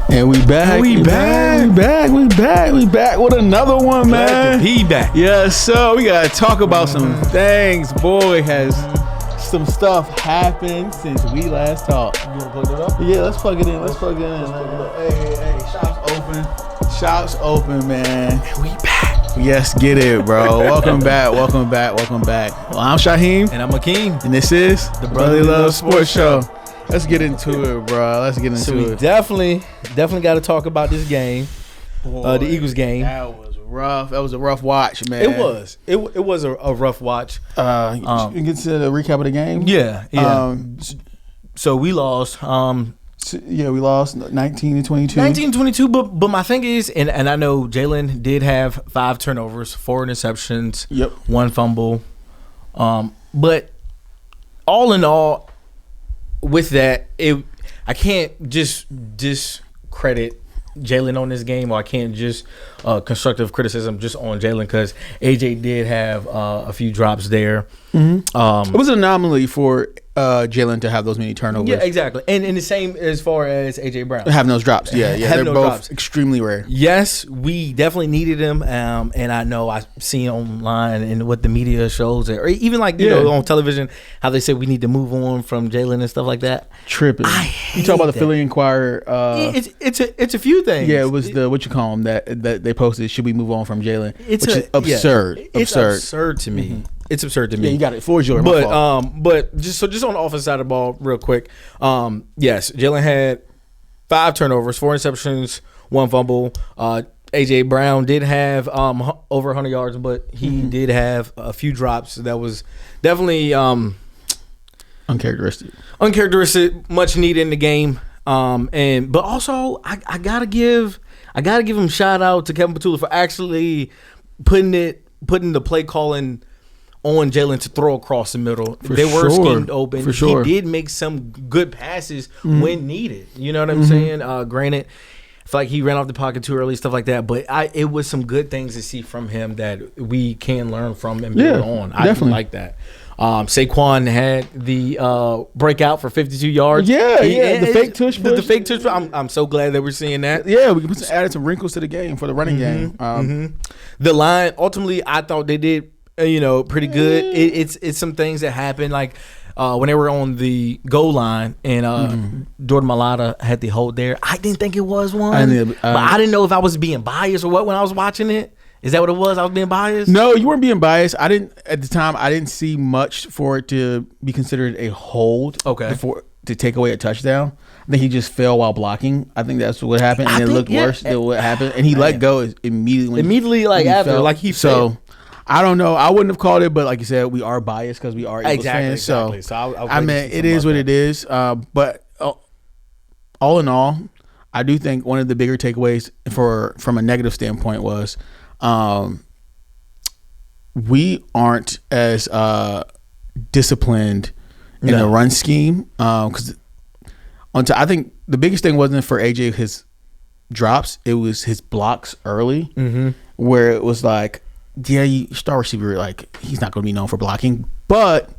And we back. We back with another one, man. Glad to be back. Yes, so we gotta talk about some things. Boy, has some stuff happened since we last talked. You wanna plug that up? Yeah, let's plug it in. Hey, shops open, man. And we back. Yes, get it, bro. Welcome back. Well, I'm Shaheem. And I'm Akeem. And this is the Brotherly Love Sports Show. Let's get into it, bro. So we definitely got to talk about this game, the Eagles game. That was rough. That was a rough watch, man. It was. It was a rough watch. You get to the recap of the game. Yeah. So we lost. We lost 19-22. 19-22. But my thing is, and I know Jalen did have 5 turnovers, 4 interceptions. Yep. 1 fumble. But all in all, with that, I can't just discredit Jalen on this game, or I can't just constructive criticism just on Jalen, because AJ did have a few drops there. Mm-hmm. It was an anomaly for Jalen to have those many turnovers. Yeah, exactly. And the same as far as AJ Brown. Having those drops. Yeah. They're both extremely rare. Yes, we definitely needed him. And I know I see online and what the media shows, or even like, you know, on television, how they say we need to move on from Jalen and stuff like that. Tripping. You talk about the Philly Inquirer. It's a few things. Yeah, it was what you call them that they posted. Should we move on from Jalen? Which is absurd. It's absurd to me. Mm-hmm. It's absurd to me. Yeah, you got it. Floor is yours. But just on the offensive side of the ball, real quick. Yes, Jalen had 5 turnovers, 4 interceptions, 1 fumble. AJ Brown did have over 100 yards, but he did have a few drops. That was definitely uncharacteristic. Much needed in the game. But also I gotta give him shout out to Kevin Petula for actually putting the play calling on Jalen to throw across the middle. They were schemed open. For sure. He did make some good passes when needed. You know what I'm saying? Granted, I feel like he ran off the pocket too early, stuff like that. But it was some good things to see from him that we can learn from and build on. I definitely like that. Saquon had the breakout for 52 yards. The fake tush. The fake tush. I'm so glad that we're seeing that. Yeah, we added some wrinkles to the game for the running game. The line, ultimately, I thought they did pretty good. It's some things that happened, like when they were on the goal line and Jordan Mailata had the hold there. I didn't think it was one, but I didn't know if I was being biased or what when I was watching it. Is that what it was? I was being biased? No, you weren't being biased. At the time, I didn't see much for it to be considered a hold. Okay. To take away a touchdown. I think he just fell while blocking. I think that's what happened, and it looked worse than what happened. And he let go immediately. He fell. I don't know. I wouldn't have called it, but like you said, we are biased because we are Eagles fans. Exactly. So I mean, it is what it is. But all in all, I do think one of the bigger takeaways from a negative standpoint was we aren't as disciplined in the run scheme. Because I think the biggest thing wasn't for AJ his drops; it was his blocks early, where it was like, star receiver, like he's not going to be known for blocking, but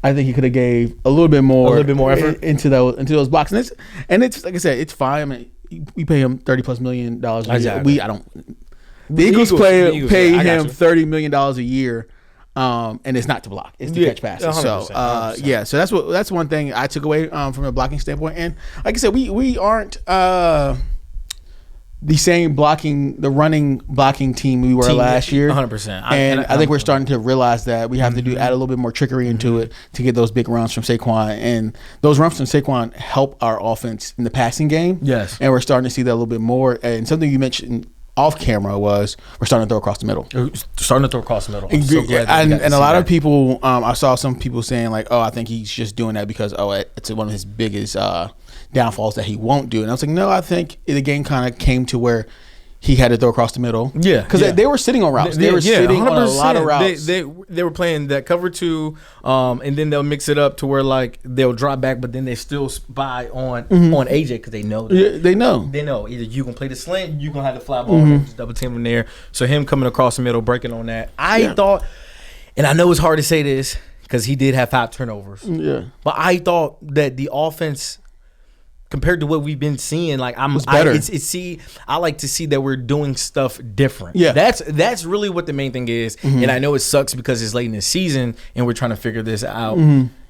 I think he could have gave a little bit more effort into those blocks. And it's like I said, it's fine. I mean, we pay him $30+ million a year. Exactly. The Eagles pay him $30 million a year, and it's not to block; it's to catch passes. 100%, 100%. So that's one thing I took away from a blocking standpoint. And like I said, we aren't the same running blocking team we were last year. 100%. And I think we're starting to realize that we have to add a little bit more trickery into it to get those big runs from Saquon. And those runs from Saquon help our offense in the passing game. Yes. And we're starting to see that a little bit more. And something you mentioned off camera was we're starting to throw across the middle. I'm so glad and a lot of people, I saw some people saying like, I think he's just doing that because, it's one of his biggest downfalls that he won't do. And I was like, no, I think the game kind of came to where he had to throw across the middle. Yeah. Because they were sitting on routes. They were sitting 100%. On a lot of routes. They were playing that cover 2, and then they'll mix it up to where like they'll drop back, but then they still spy on AJ because they know that. Yeah, they know. They know either you going to play the slant, you going to have the fly ball, and just double team him there. So him coming across the middle, breaking on that. I thought, and I know it's hard to say this because he did have 5 turnovers. Yeah. But I thought that the offense compared to what we've been seeing, like It's better. I like to see that we're doing stuff different. Yeah. That's really what the main thing is. And I know it sucks because it's late in the season and we're trying to figure this out.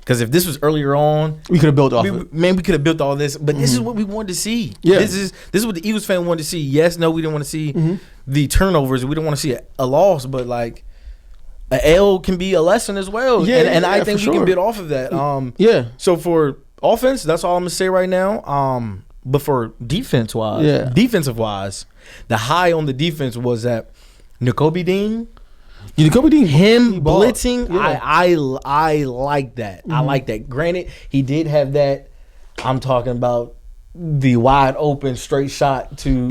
Because if this was earlier on, we could have built off it. Man, we could have built all this. But this is what we wanted to see. Yeah. This is what the Eagles fan wanted to see. Yes, no, we didn't want to see the turnovers. We didn't want to see a loss, but like a L can be a lesson as well. Yeah, and I think we sure. can build off of that. Yeah. So for offense, that's all I'm gonna say right now. But for defensive wise, the high on the defense was that Nakobe Dean. Jacoby Dean, Him blitzing, yeah. I like that. I like that. Granted, he did have that. I'm talking about the wide open straight shot to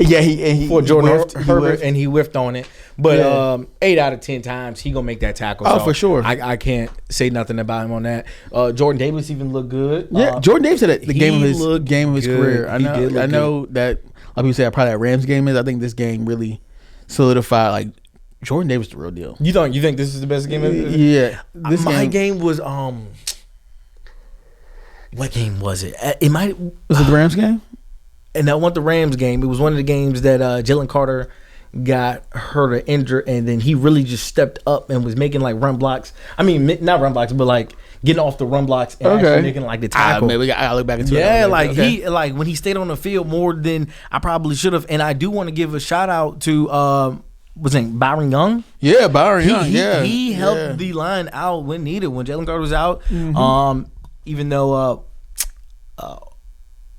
for Jordan Herbert, and he whiffed on it. But 8 out of 10 times he gonna make that tackle. Oh, so for sure. I can't say nothing about him on that. Jordan Davis even looked good. Yeah, Jordan Davis had the game of his good. career. I know that a lot of people say probably that Rams game is. I think this game really solidified like Jordan Davis the real deal. You think this is the best game ever? Yeah. My game was what game was it? Was it the Rams game? And I want the Rams game. It was one of the games that Jalen Carter got hurt or injured, and then he really just stepped up and was making like run blocks. I mean, not run blocks, but like getting off the run blocks and actually making like the tackle. Maybe I look back into it. Yeah, like he when he stayed on the field more than I probably should have. And I do want to give a shout out to was it Byron Young? Yeah, Byron Young. He helped the line out when needed. When Jalen Carter was out, even though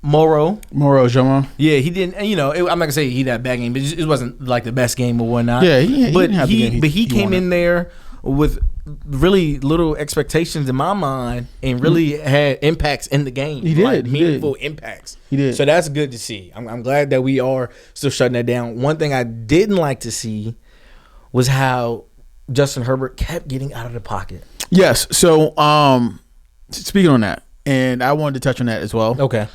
Morrow, Jomo. yeah, he didn't. I'm not gonna say he had a bad game, but it wasn't like the best game or whatnot. Yeah, he came in there with really little expectations in my mind, and really had impacts in the game. He did, like, meaningful impacts. He did. So that's good to see. I'm glad that we are still shutting that down. One thing I didn't like to see was how Justin Herbert kept getting out of the pocket. Yes. So, speaking on that, and I wanted to touch on that as well. Okay.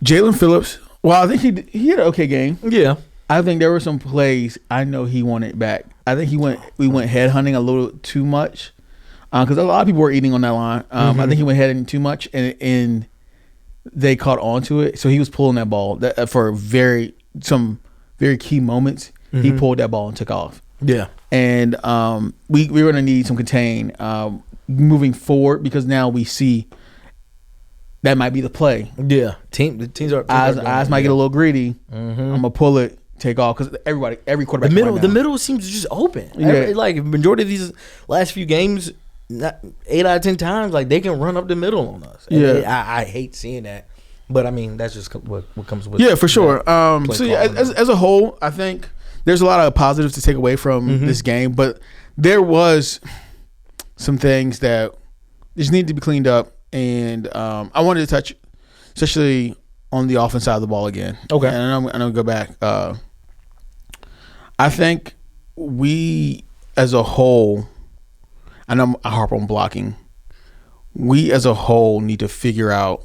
Jalen Phillips. Well, I think he had an okay game. Yeah. I think there were some plays I know he wanted back. I think we went head hunting a little too much because a lot of people were eating on that line. I think he went head hunting too much, and they caught on to it. So he was pulling that ball for some very key moments. He pulled that ball and took off. Yeah. And we're going to need some contain moving forward because now we see that might be the play. Yeah. The teams are eyes might get a little greedy. I'm gonna pull it, take off because every quarterback. The middle seems just open. Yeah. Like majority of these last few games, 8 out of 10 times, like they can run up the middle on us. And Yeah. I hate seeing that, but I mean that's just what comes with. Yeah, for sure. So yeah, as a whole, I think there's a lot of positives to take away from this game, but there was some things that just need to be cleaned up. And I wanted to touch, especially on the offense side of the ball again. Okay. And I'm going to go back. I think we as a whole, I know I harp on blocking, we as a whole need to figure out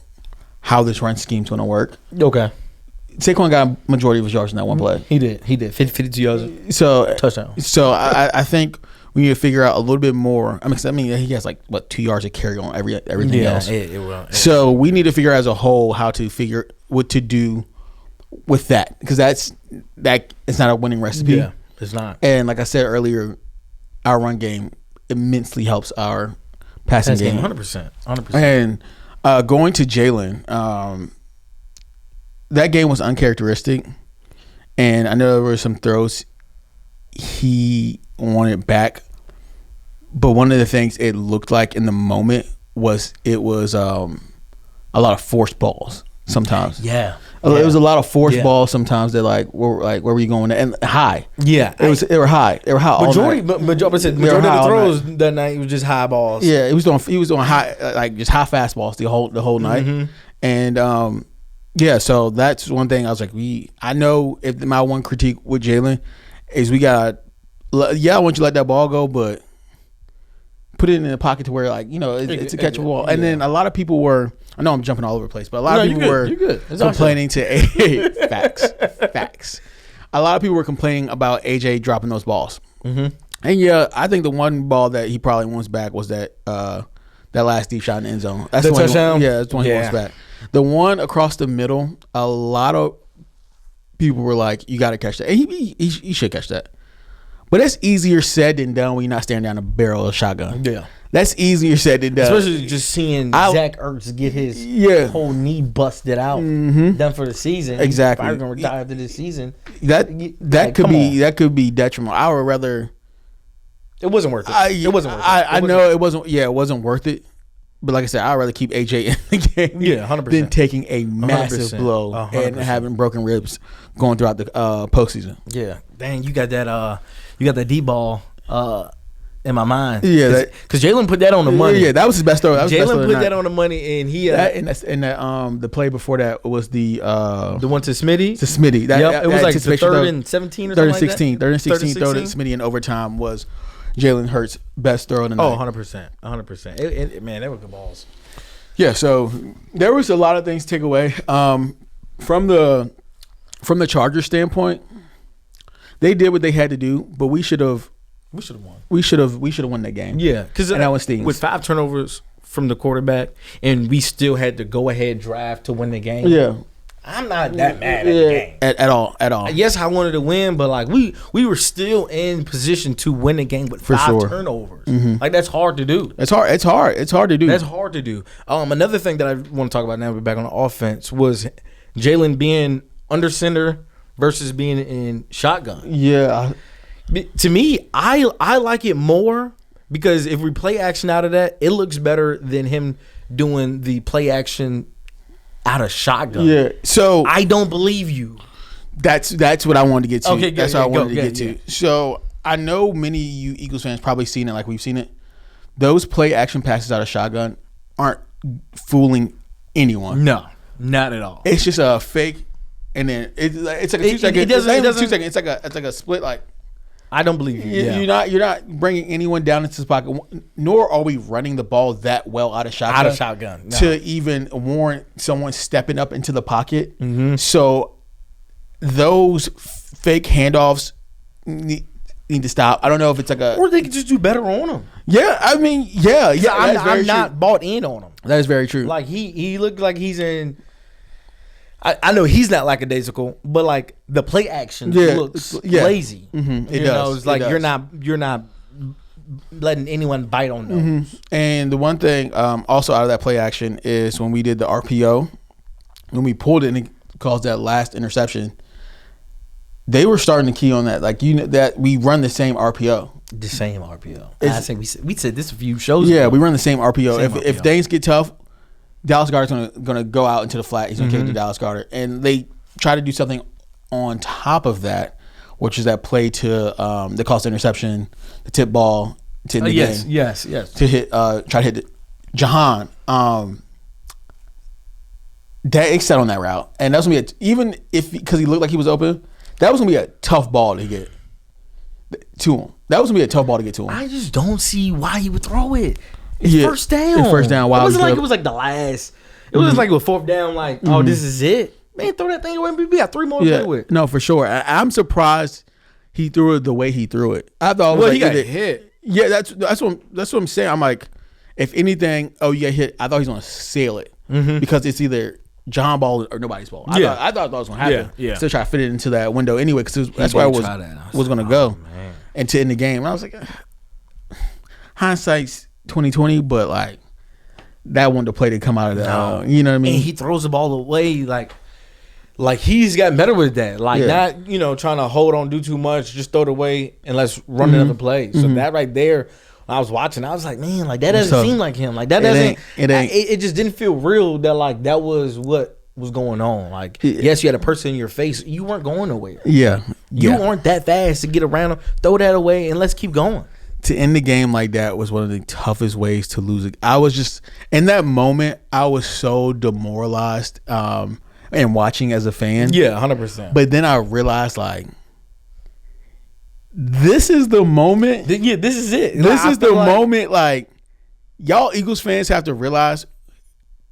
how this run scheme's going to work. Okay. Saquon got majority of his yards in that one play. He did. 52 yards. So touchdown. So I think we need to figure out a little bit more. I mean, he has 2 yards to carry on everything else. So we need to figure out as a whole how to figure what to do with that because that it's not a winning recipe. Yeah, it's not. And like I said earlier, our run game immensely helps our passing game. 100%. And going to Jalen, that game was uncharacteristic, and I know there were some throws he wanted back, but one of the things it looked like in the moment was a lot of forced balls sometimes. Yeah. It was a lot of forced balls sometimes that where were you going and high. Yeah. They were high. They were high. Majority of the throws that night was just high balls. Yeah, he was doing high just high fastballs the whole night. And so that's one thing I was like, I know if my one critique with Jalen is I want you to let that ball go, but put it in the pocket to where it's a catchable ball. And then a lot of people were, I know I'm jumping all over the place, but a lot of people were complaining to facts. A lot of people were complaining about AJ dropping those balls. And I think the one ball that he probably wants back was that last deep shot in the end zone. That's the touchdown. That's the one he wants back. The one across the middle, a lot of people were like, "You got to catch that." And he should catch that. But that's easier said than done when you're not staring down a barrel of a shotgun. Yeah. That's easier said than done. Especially just seeing Zach Ertz get his whole knee busted out, done for the season. Exactly. He's probably gonna retire after this season. That could be detrimental. I would rather. It wasn't worth it. It wasn't worth it. I know it wasn't. Yeah, it wasn't worth it. But like I said, I'd rather keep AJ in the game. Yeah, 100%. Than taking a massive 100%. blow 100%. and having broken ribs going throughout the postseason. Yeah, dang, you got that deep ball in my mind. Yeah, because Jalen put that on the money. Yeah, that was his best throw. Jalen put that on the money, and he the play before that was the one to Smitty. To Smitty. It was like the third and 17 or third something and 16. Third and 16. Throw to Smitty in overtime was Jalen Hurts' best throw of the night. 100%. 100%. Man, they were good balls. Yeah, so there was a lot of things to take away. From the Chargers standpoint, they did what they had to do, but we should have won. We should have won that game. Yeah, because that one stings. With 5 turnovers from the quarterback, and we still had to go ahead drive to win the game. Yeah. I'm not that mad at the game at all. Yes, I wanted to win, but like we were still in position to win the game with 5 turnovers. Like that's hard to do. It's hard to do. That's hard to do. Another thing that I want to talk about now, we're back on the offense, was Jalen being under center versus being in shotgun. Yeah. To me, I like it more because if we play action out of that, it looks better than him doing the play action out of shotgun. Yeah. So I don't believe you. That's what I wanted to get to. Okay, that's what I wanted to get to. Yeah. So I know many of you Eagles fans probably seen it like we've seen it. Those play action passes out of shotgun aren't fooling anyone. No, not at all. It's just a fake, and then it's like a 2 second. It doesn't. 2 seconds. It's like a split. Like I don't believe you. You're not bringing anyone down into the pocket. Nor are we running the ball that well out of shotgun. No. To even warrant someone stepping up into the pocket. So those fake handoffs need to stop. I don't know if it's like or they could just do better on them. Yeah, I mean, yeah. I'm not bought in on him. That is very true. Like he looked like he's in. I know he's not lackadaisical, but like the play action looks lazy. It does. It's like you're not letting anyone bite on those. And the one thing also out of that play action is when we did the RPO, when we pulled it and it caused that last interception, they were starting to key on that. Like that we run the same RPO. The same RPO. I think we said this a few shows ago. Yeah, we run the same RPO. If things get tough, Dallas Goedert's gonna go out into the flat. He's gonna kick to Dallas Goedert, and they try to do something on top of that, which is that play to they call it interception, the tip ball to end the game. Yes. To hit, try to hit Jahan. That set on that route, and that's gonna be even if because he looked like he was open, that was gonna be a tough ball to get to him. That was gonna be a tough ball to get to him. I just don't see why he would throw it. It's first down. It's first down. It wasn't like it was like the last. It was like a 4th down. Like, oh, this is it. Man, throw that thing away. We got 3 more to play with. No, for sure. I'm surprised he threw it the way he threw it. I thought he got hit. Yeah, that's what I'm saying. I'm like, if anything, you get hit. I thought he was gonna sail it because it's either John ball or nobody's ball. I thought that was gonna happen. Yeah. Still try to fit it into that window anyway because that's where I was gonna go and to end the game. And I was like, hindsight's 2020, but like that one to play to come out of that. You know what I mean? And he throws the ball away like he's gotten better with that. Like not trying to hold on, do too much, just throw it away and let's run another play. So that right there, when I was watching, I was like, man, like that doesn't seem like him. Like that doesn't. It just didn't feel real. That like that was what was going on. Like yes, you had a person in your face. You weren't going nowhere. Yeah, you weren't that fast to get around him. Throw that away and let's keep going. To end the game like that was one of the toughest ways to lose it. I was just in that moment. I was so demoralized and watching as a fan. Yeah, 100%. But then I realized like this is the moment. Yeah, this is it. This is the moment. Like y'all Eagles fans have to realize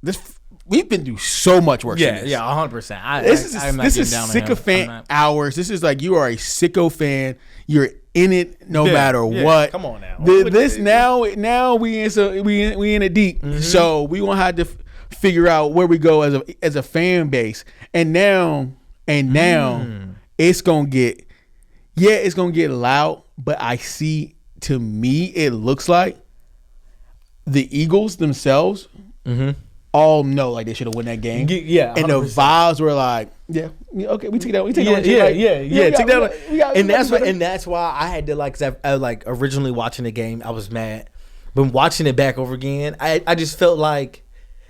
this. We've been through so much worse. Yeah, 100%. This is sycophant hours. This is like you are a sicko fan. You're in it no matter what. Come on now. Now we in it deep. So we gonna have to figure out where we go as a fan base. And now it's gonna get loud. But I see, to me, it looks like the Eagles themselves all know like they should have won that game. Yeah, 100%. And the vibes were like, okay, we take that. And that's why I had to like, 'cause I like originally watching the game, I was mad, but watching it back over again, I just felt like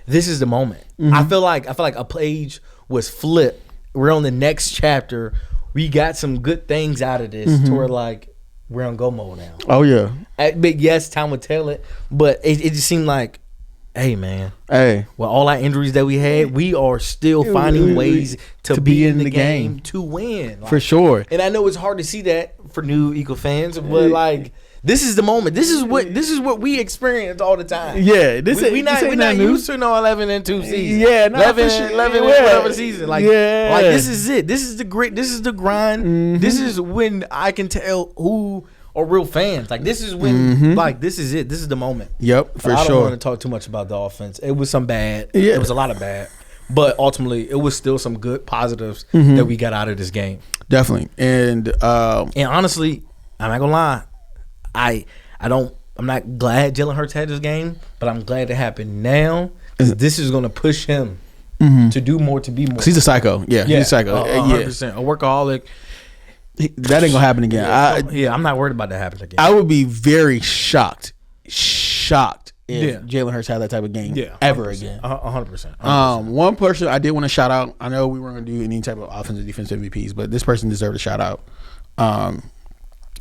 this is the moment. I feel like a page was flipped. We're on the next chapter. We got some good things out of this to where like we're on go mode now. Oh yeah. But yes, time would tell it. But it just seemed like, hey man, well, all our injuries that we had, we are still finding ways to be in the game to win, like, for sure. And I know it's hard to see that for new Eagle fans, but like this is the moment. This is what we experience all the time. Yeah, we're not used to no 11-2 season. Yeah, 11 season. Like this is it. This is the grit. This is the grind. This is when I can tell who are real fans. Like this is when like this is it. This is the moment. Yep, for sure. I don't want to talk too much about the offense. It was some bad. Yeah. It was a lot of bad. But ultimately, it was still some good positives that we got out of this game. Definitely. And honestly, I'm not gonna lie. I'm not glad Jalen Hurts had this game, but I'm glad it happened now because this is gonna push him to do more, to be more. He's a psycho. Yeah, he's a psycho. 100%. A workaholic. That ain't gonna happen again. I'm not worried about that happening again. I would be very shocked if Jalen Hurts had that type of game ever again. 100%. One person I did want to shout out. I know we weren't gonna do any type of offensive defensive MVPs, but this person deserved a shout out.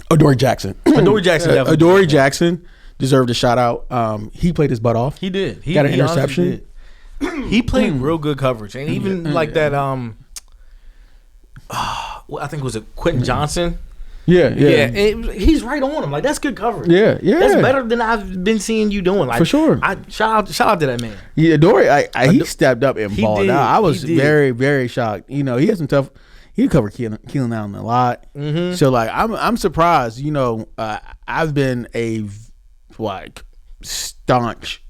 Adoree Jackson. Adoree Jackson deserved a shout out. He played his butt off. He did. He got an interception. He played real good coverage, and even like that. I think it was Quentin Johnson. Yeah. He's right on him. Like that's good coverage. Yeah. That's better than I've been seeing you doing. Like for sure. Shout out to that man. Yeah, Adoree. He stepped up and balled out. I was very, very shocked. You know, he had some tough. He covered Keelan Allen a lot. So like, I'm surprised. You know, I've been a staunch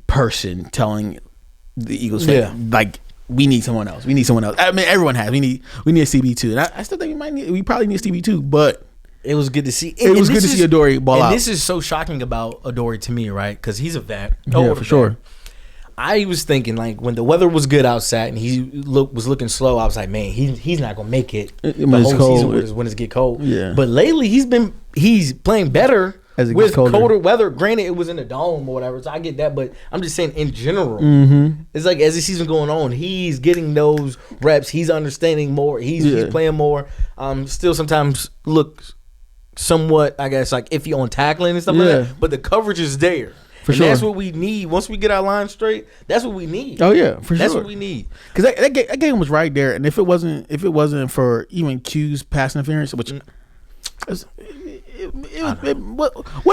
person telling the Eagles fan, like, we need someone else. I mean, everyone has. We need a CB too. And I still think we probably need a CB too. But it was good to see. It was good to see Adoree ball out. And this is so shocking about Adoree to me, right? Because he's a vet. Yeah, for sure. I was thinking, like, when the weather was good outside and he was looking slow, I was like, man, he's not gonna make it the whole season when it get cold. Yeah. But lately he's playing better as it with gets colder. Colder weather. Granted, it was in the dome or whatever, so I get that. But I'm just saying, in general, it's like as the season going on, he's getting those reps. He's understanding more. He's playing more. Still sometimes looks somewhat, I guess, like iffy on tackling and stuff like that. But the coverage is there. For sure. That's what we need. Once we get our line straight, that's what we need. Oh yeah, for sure. That's what we need. Because that game was right there, and if it wasn't for even Q's pass interference, which what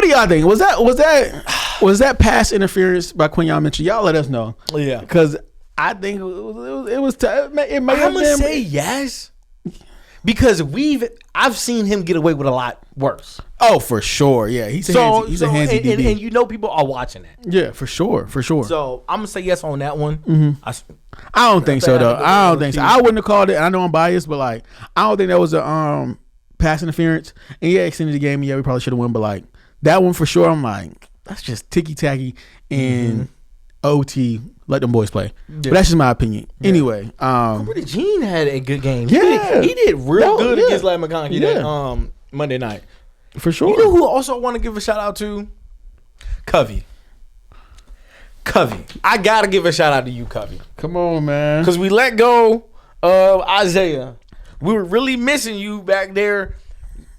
do y'all think? Was that pass interference by Quinyon Mitchell? Y'all let us know. Yeah, because I think it was. It may I'm gonna say yes. Because I've seen him get away with a lot worse. Oh, for sure. Yeah, he's a handsy DB. And you know people are watching that. Yeah, for sure. So I'm gonna say yes on that one. I don't think so though. I don't think so. I wouldn't have called it. I know I'm biased, but like I don't think that was a pass interference. And yeah, extended the game. Yeah, we probably should have won, but like that one for sure. I'm like, that's just ticky tacky and OT. Let them boys play. Yeah. But that's just my opinion. Yeah. Anyway, Cooper DeJean had a good game. Yeah, he did real good against Larry McConkey that Monday night. For sure. You know who also want to give a shout out to? Covey. I gotta give a shout out to you, Covey. Come on, man. Because we let go of Isaiah. We were really missing you back there.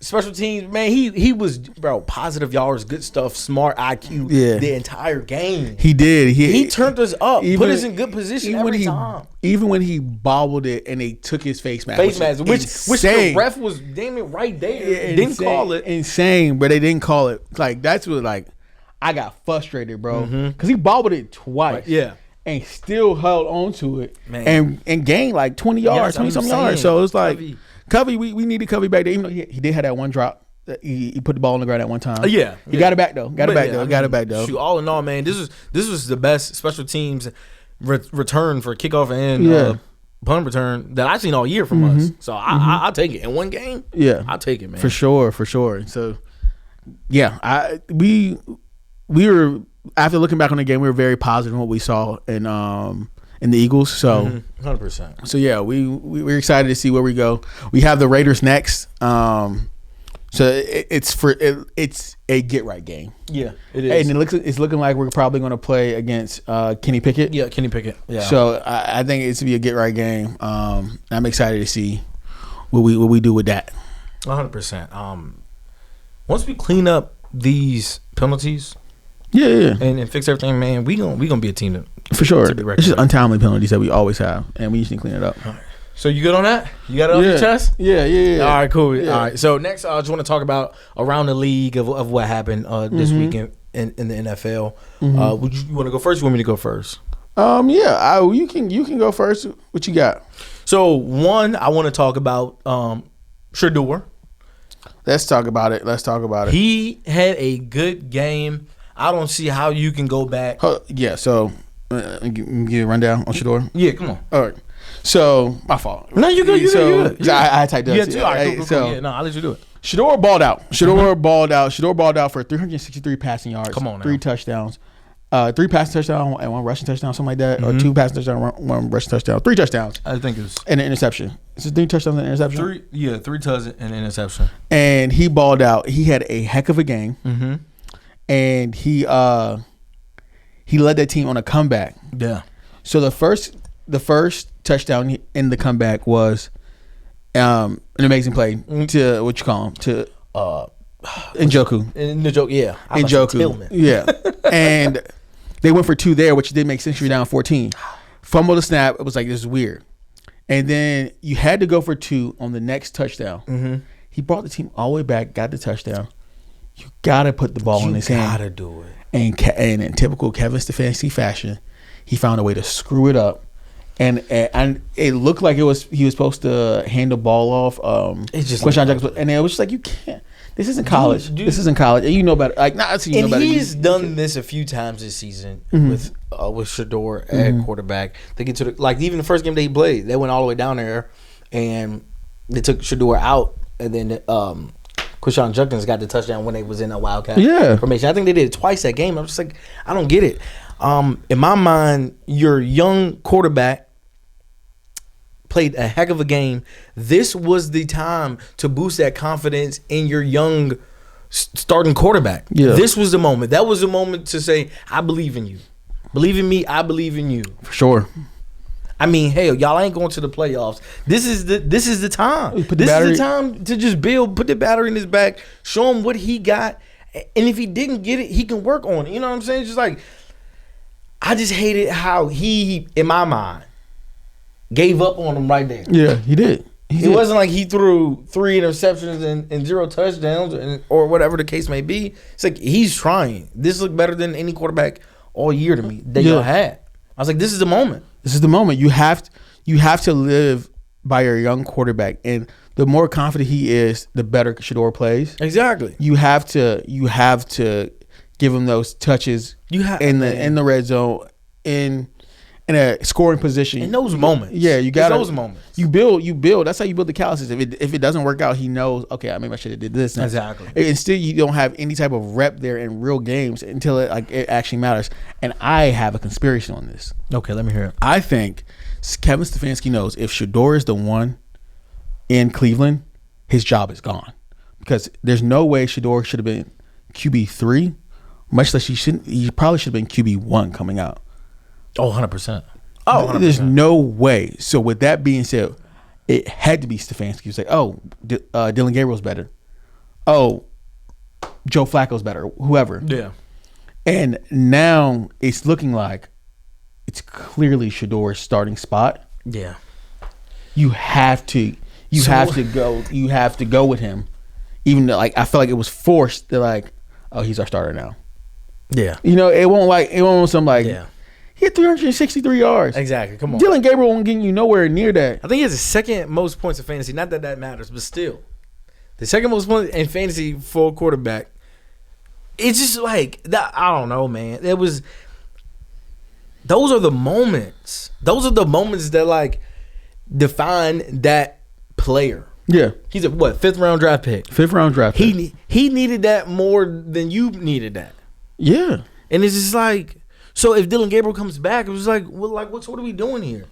Special teams, man, he was, positive yards, good stuff, smart IQ the entire game. He did. He turned us up, put us in good position every time. Even when he bobbled it and they took his face mask. Which the ref was damn it right there. Yeah, didn't call it. Insane, but they didn't call it. Like, that's what, like, I got frustrated, bro. Because he bobbled it twice. Right, yeah. And still held on to it. Man. And gained like 20 yards, 20-something yards. So it's like, Covey, we needed Covey back there. Even though he did have that one drop He put the ball on the ground at one time. He got it back though. Got it back though. Shoot, all in all, man, this was the best special teams return for kickoff and punt return that I've seen all year from us. So I'll take it in one game. Yeah, I'll take it, man, for sure. So we were, after looking back on the game, we were very positive in what we saw in the Eagles. So 100%. So yeah, we're excited to see where we go. We have the Raiders next. So it's a get right game. Yeah, it is. And it's looking like we're probably going to play against Kenny Pickett. Yeah, Kenny Pickett. Yeah. So I think it's to be a get right game. I'm excited to see what we do with that. 100%. Once we clean up these penalties, and fix everything, man, we gonna be a team that, for sure. It's just untimely penalties that we always have, and we just need to clean it up. All right. So you good on that? You got it off your chest? Yeah. All right, cool. Yeah. All right. So next, I just want to talk about around the league of what happened this weekend in the NFL. Would you want to go first? Or you want me to go first? You can go first. What you got? So one, I want to talk about Shador. Let's talk about it. He had a good game. I don't see how you can go back. So give a rundown on Shador. Yeah, come on. All right. So my fault. No, you good. You good. I typed that. Yeah, too. All right, cool. Yeah, no, I'll let you do it. Shador balled out. Shador balled out for 363 passing yards. Come on now. 3 touchdowns. 3 passing touchdowns and 1 rushing touchdown, something like that. Or 2 passing touchdowns, 1 rushing touchdown. 3 touchdowns. I think it was. And an interception. Is it 3 touchdowns and an interception? 3 touchdowns and an interception. And he balled out. He had a heck of a game. Mm-hmm. And he led that team on a comeback. Yeah. So the first touchdown in the comeback was an amazing play to what you call him, to Njoku. Njoku, yeah. Njoku. Yeah. And they went for 2 there, which did make sense. You're down 14. Fumbled the snap. It was like, this is weird. And then you had to go for 2 on the next touchdown. Mm-hmm. He brought the team all the way back, got the touchdown. You got to put the ball in his hand. You got to do it. And in typical Kevin Stefanski fashion, he found a way to screw it up. And it looked like he was supposed to hand the ball off. It's just and it was just like, you can't. This isn't college. This isn't college. And you know better. Like, not you know better. And he's done this a few times this season with Shador at quarterback. They get to even the first game that he played, they went all the way down there, and they took Shador out, and then Quinshon Judkins got the touchdown when they was in a Wildcat formation. I think they did it twice that game. I'm just like, I don't get it. In my mind, your young quarterback played a heck of a game. This was the time to boost that confidence in your young starting quarterback. Yeah. This was the moment. That was the moment to say, I believe in you. Believe in me, I believe in you. For sure. I mean, hell, y'all ain't going to the playoffs. This is the time. This is the time to just put the battery in his back, show him what he got, and if he didn't get it, he can work on it. You know what I'm saying? Just like, I just hated how he, in my mind, gave up on him right there. Yeah, he did. It wasn't like he threw 3 interceptions and 0 touchdowns or whatever the case may be. It's like, he's trying. This looked better than any quarterback all year to me that y'all had. I was like, this is the moment. This is the moment. You have to live by your young quarterback, and the more confident he is, the better Shador plays. Exactly. You have to give him those touches in the red zone in a scoring position. In those moments. Yeah, you got those moments. You build. That's how you build the calluses. If it doesn't work out, he knows, okay, maybe I should have did this. Exactly. And still, you don't have any type of rep there in real games until it actually matters. And I have a conspiracy on this. Okay, let me hear it. I think Kevin Stefanski knows if Shador is the one in Cleveland, his job is gone, because there's no way Shador should have been QB3, much less he probably should have been QB1 coming out. Oh, 100%. Oh, 100%. There's no way. So with that being said, it had to be Stefanski. He was like, Dylan Gabriel's better. Oh, Joe Flacco's better. Whoever. Yeah. And now it's looking like it's clearly Shador's starting spot. Yeah. You have to go with him. Even though, I feel like it was forced. They're like, oh, he's our starter now. Yeah. It won't some yeah. He had 363 yards. Exactly. Come on. Dylan Gabriel won't get you nowhere near that. I think he has the second most points in fantasy. Not that matters, but still. The second most points in fantasy for a quarterback. It's just like that. I don't know, man. Those are the moments. Those are the moments that like define that player. Yeah. He's a what? 5th round draft pick. 5th round draft pick. He needed that more than you needed that. Yeah. And it's just like, so if Dylan Gabriel comes back, it was like, well, like what are we doing here?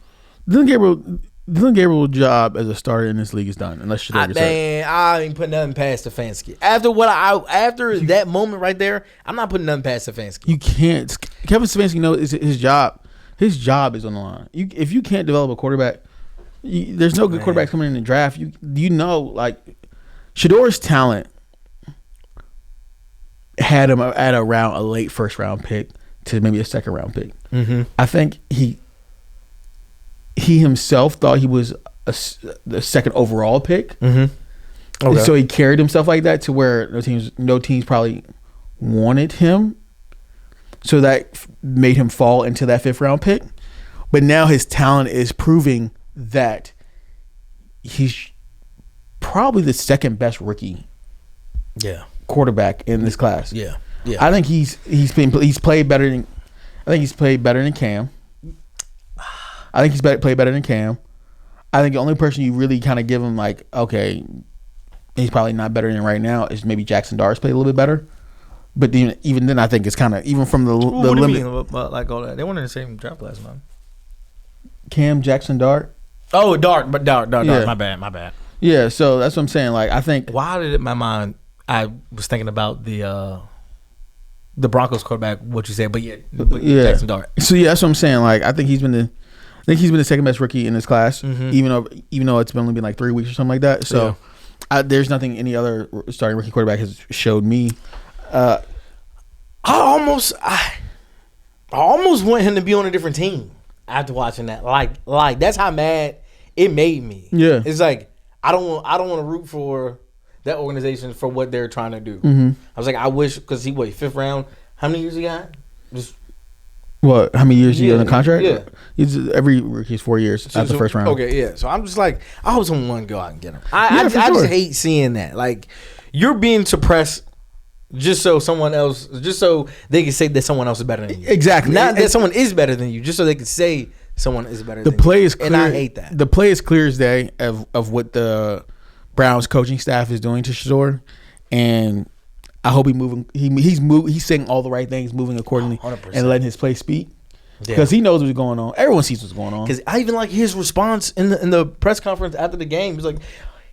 Dylan Gabriel's job as a starter in this league is done. Unless you're I ain't putting nothing past Stefanski. After that moment right there, I'm not putting nothing past Stefanski. You can't. Kevin Stefanski knows his job. His job is on the line. If you can't develop a quarterback, there's no good quarterbacks coming in the draft. You know, like Shador's talent had him at a late 1st round pick to maybe a 2nd round pick. Mm-hmm. I think he himself thought he was the 2nd overall pick. Mm-hmm. Okay. So he carried himself like that to where no teams probably wanted him. So that made him fall into that 5th round pick. But now his talent is proving that he's probably the 2nd best rookie quarterback in this class. Yeah. I think he's played better than Cam. I think he's played better than Cam. I think the only person you really kind of give him like, okay, he's probably not better than right now is maybe Jackson Dart's played a little bit better. But even then, I think it's kind of even from the what limit. Do you mean about like all that? They weren't in the same draft class, man. Cam, Jackson Dart. Oh, Dart. Yeah. My bad. Yeah, so that's what I'm saying. Like, I think why did it in my mind? I was thinking about the Broncos quarterback. What you said, but Jackson Dart. So yeah, that's what I'm saying. Like, I think he's been the 2nd best rookie in this class, mm-hmm. even though it's only been like 3 weeks or something like that. So there's nothing any other starting rookie quarterback has showed me. I almost want him to be on a different team after watching that. Like that's how mad it made me. Yeah, it's like I don't want to root for that organization for what they're trying to do. Mm-hmm. I was like, I wish because he 5th round. How many years he got? Just what? How many years he on the contract? Yeah, every rookie's 4 years after the 1st round. Okay, yeah. So I'm just like, I hope someone want to go out and get him. I just hate seeing that. Like you're being suppressed. Just so they can say that someone else is better than you. Exactly. Not that someone is better than you, just so they can say someone is better than you. The play is clear. And I hate that. The play is clear as day of what the Browns coaching staff is doing to Shador. And I hope he's saying all the right things, moving accordingly, 100%. And letting his play speak. Because he knows what's going on. Everyone sees what's going on. Because I even like his response in the press conference after the game. He's like,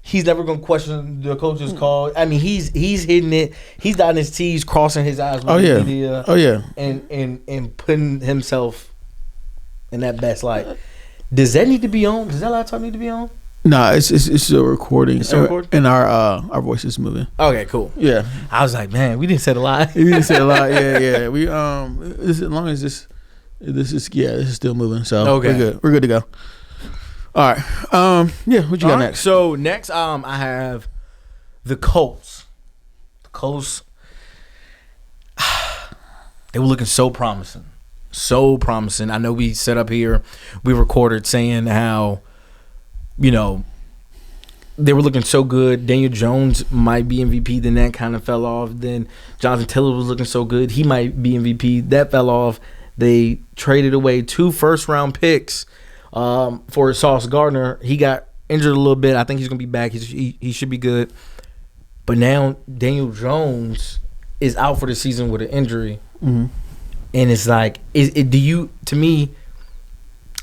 he's never going to question the coach's call. I mean, he's hitting it. He's dotting his T's, crossing his I's. And putting himself in that best light. Does that need to be on? Does that laptop need to be on? Nah, it's still recording. It's still recording? And our voice is moving. Okay, cool. Yeah. I was like, man, we didn't say a lot. We didn't say a lot. Yeah. We as long as this is still moving. So okay. We're good to go. All right. What you got next? So next, I have the Colts. The Colts, they were looking so promising. So promising. I know we set up here, we recorded saying how, they were looking so good. Daniel Jones might be MVP. Then that kind of fell off. Then Jonathan Taylor was looking so good. He might be MVP. That fell off. They traded away 2 first-round picks for Sauce Gardner. He got injured a little bit. I think he's going to be back. He should be good. But now Daniel Jones is out for the season with an injury. Mm-hmm. And it's like, to me,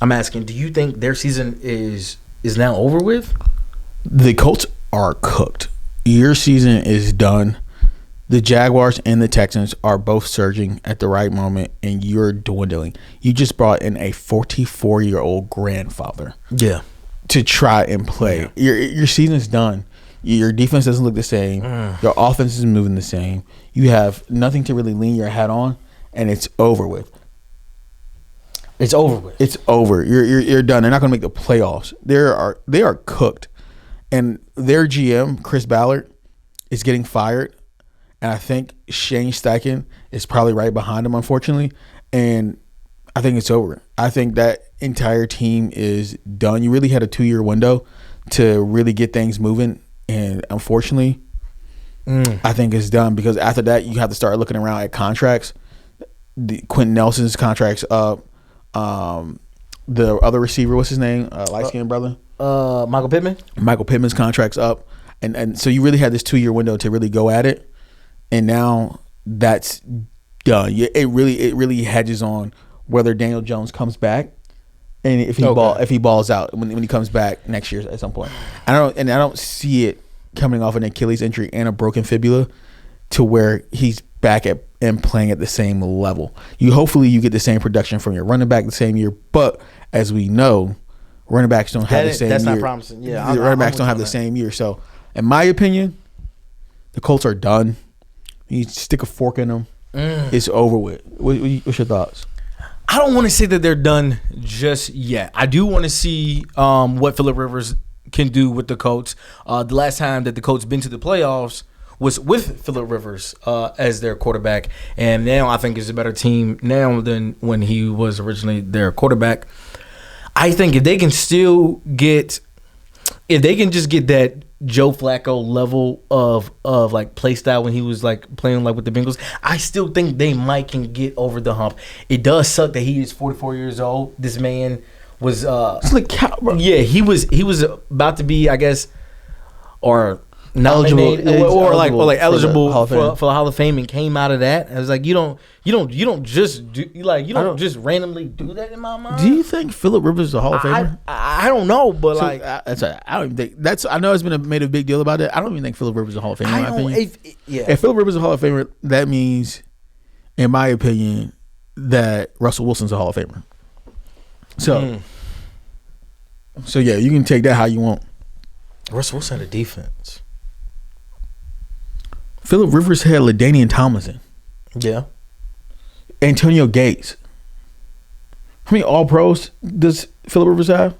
I'm asking, do you think their season is now over with? The Colts are cooked. Your season is done. The Jaguars and the Texans are both surging at the right moment, and you're dwindling. You just brought in a 44-year-old grandfather. Yeah. To try and play. Yeah. Your season's done. Your defense doesn't look the same. Your offense is moving the same. You have nothing to really lean your hat on, and it's over with. It's over with. It's over. You're done. They're not going to make the playoffs. They are cooked, and their GM Chris Ballard is getting fired, and I think Shane Steichen is probably right behind him, unfortunately, and I think it's over. I think that entire team is done. You really had a 2-year window to really get things moving and unfortunately, I think it's done because after that you have to start looking around at contracts. The Quentin Nelson's contract's up. The other receiver, what's his name? Light skinned brother. Michael Pittman. Michael Pittman's contract's up, and so you really had this 2-year window to really go at it, and now that's done. It really hedges on whether Daniel Jones comes back, and if he balls out when he comes back next year at some point. I don't see it coming off an Achilles injury and a broken fibula to where he's back at and playing at the same level. Hopefully you get the same production from your running back the same year, but as we know, running backs don't have the same year. That's not promising. Yeah, running backs don't have the same year. So, in my opinion, the Colts are done. You stick a fork in them. It's over with. What's your thoughts? I don't want to say that they're done just yet. I do want to see what Phillip Rivers can do with the Colts. The last time that the Colts been to the playoffs was with Phillip Rivers as their quarterback, and now I think it's a better team now than when he was originally their quarterback. I think if they can just get that Joe Flacco level of like play style when he was like playing like with the Bengals, I still think they might can get over the hump. It does suck that he is 44 years old. This man was it's like he was about to be, I guess, or eligible for the Hall of Fame, and came out of that. I was like, you don't just randomly do that in my mind. Do you think Phillip Rivers is a Hall of Famer? I don't know, but I don't even think that's. I know it's been made a big deal about it. I don't even think Phillip Rivers is a Hall of Famer. In my opinion, if Phillip Rivers is a Hall of Famer, that means, in my opinion, that Russell Wilson's a Hall of Famer. So yeah, you can take that how you want. Russell Wilson had a defense. Phillip Rivers had LaDainian Tomlinson. Yeah. Antonio Gates. How many All-Pros does Phillip Rivers have?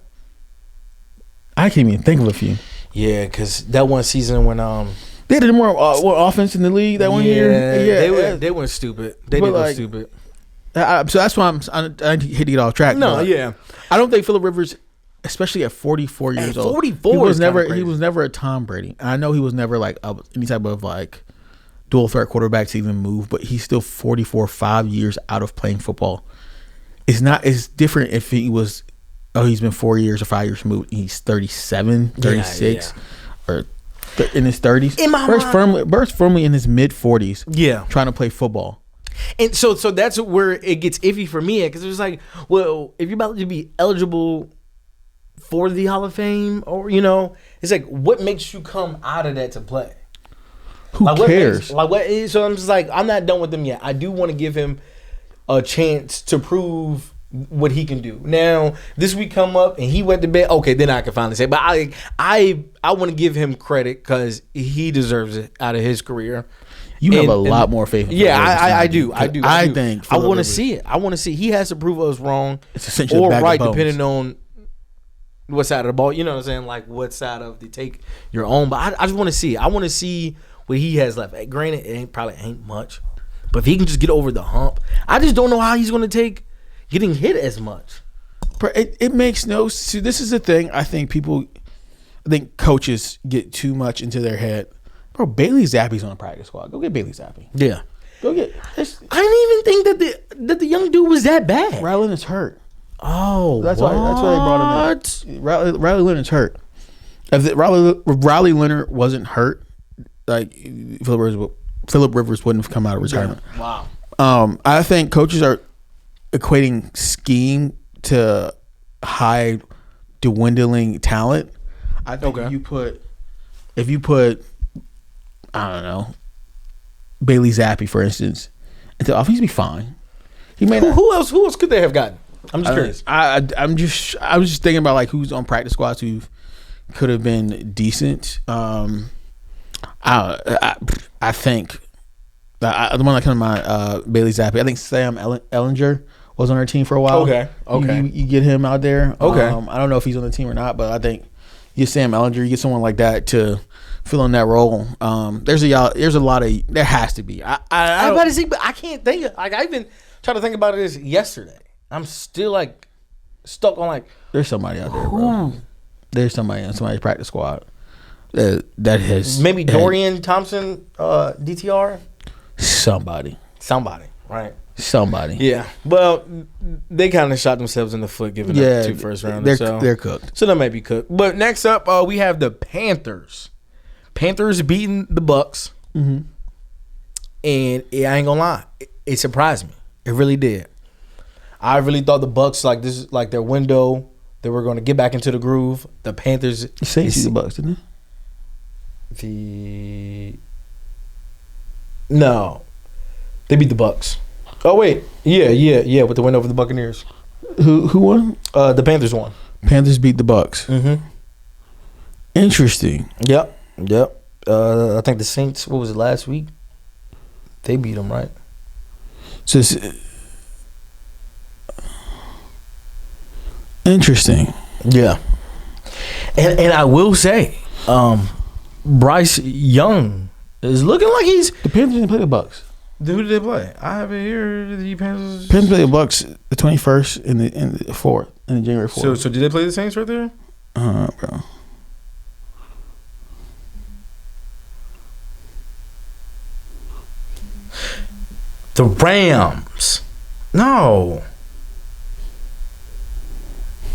I can't even think of a few. Yeah, because that one season when they did more offense in the league that one year. Yeah, they went stupid. They did go stupid. So that's why I hate to get off track. No, yeah. I don't think Phillip Rivers, especially at 44 years old, 44 he was never a Tom Brady. I know he was never like any type of like dual threat quarterback to even move, but he's still 44, 5 years out of playing football. It's different if he was, he's been 4 years or 5 years removed. He's 37, 36, or in his 30s. In my mind, Burt's firmly in his mid 40s. Yeah, trying to play football. And so that's where it gets iffy for me, because it was like, well, if you're about to be eligible for the Hall of Fame, or it's like, what makes you come out of that to play? Who cares? So I'm just like, I'm not done with him yet. I do want to give him a chance to prove what he can do. Now, this week come up and he went to bed. Okay, then I can finally say. But I want to give him credit because he deserves it out of his career. You have a lot more faith. Yeah, I do. I think I want to see it. I want to see. He has to prove us wrong, it's essentially or right, depending on what side of the ball. You know what I'm saying? Like what side of the take your own. But I just want to see. I want to see what he has left. Granted, it probably ain't much, but if he can just get over the hump, I just don't know how he's going to take getting hit as much. It makes no. See, this is the thing. I think coaches get too much into their head. Bro, Bailey Zappi's on the practice squad. Go get Bailey Zappi. Yeah, go get. I didn't even think that the young dude was that bad. Riley Leonard's hurt. Oh, that's why they brought him in. Riley Leonard's hurt. If Riley Leonard wasn't hurt, like Phillip Rivers wouldn't have come out of retirement. Wow. I think coaches are equating scheme to high dwindling talent. I think if you put I don't know, Bailey Zappi, for instance, into the offense, he'd be fine. He may who else could they have gotten? I'm just curious. I was just thinking about like who's on practice squads who could have been decent. I think the one that comes to mind, Bailey Zappi. I think Sam Ellinger was on our team for a while. Okay. You get him out there. Okay. I don't know if he's on the team or not, but I think you get Sam Ellinger, you get someone like that to fill in that role. There's a lot of, there has to be. I'm about to see, but I can't think of, like, I even tried to think about this yesterday. I'm still like stuck on like, there's somebody out there, bro. There's somebody on somebody's practice squad. That has maybe Dorian Thompson, DTR. Somebody, right? Somebody. Yeah. Well, they kind of shot themselves in the foot giving up 2 first rounders. They're cooked. So they may be cooked. But next up, we have the Panthers. Panthers beating the Bucks. Mm-hmm. And I ain't gonna lie, it surprised me. It really did. I really thought the Bucks, like this is like their window. They were going to get back into the groove. The Panthers. The Saints beat the Bucks, didn't No, they beat the Bucks. Oh wait, yeah, with the win over the Buccaneers. Who won? The Panthers won. Panthers beat the Bucks. Mm-hmm. Interesting. Yep. I think the Saints. What was it last week? They beat them, right? So it's interesting. Yeah. And I will say, Bryce Young is looking like he's. The Panthers didn't play the Bucks. Who did they play? I have it here. The Panthers. Panthers play the Bucks the 21st and the 4th and the January 4th. So did they play the Saints right there? Bro. The Rams. No.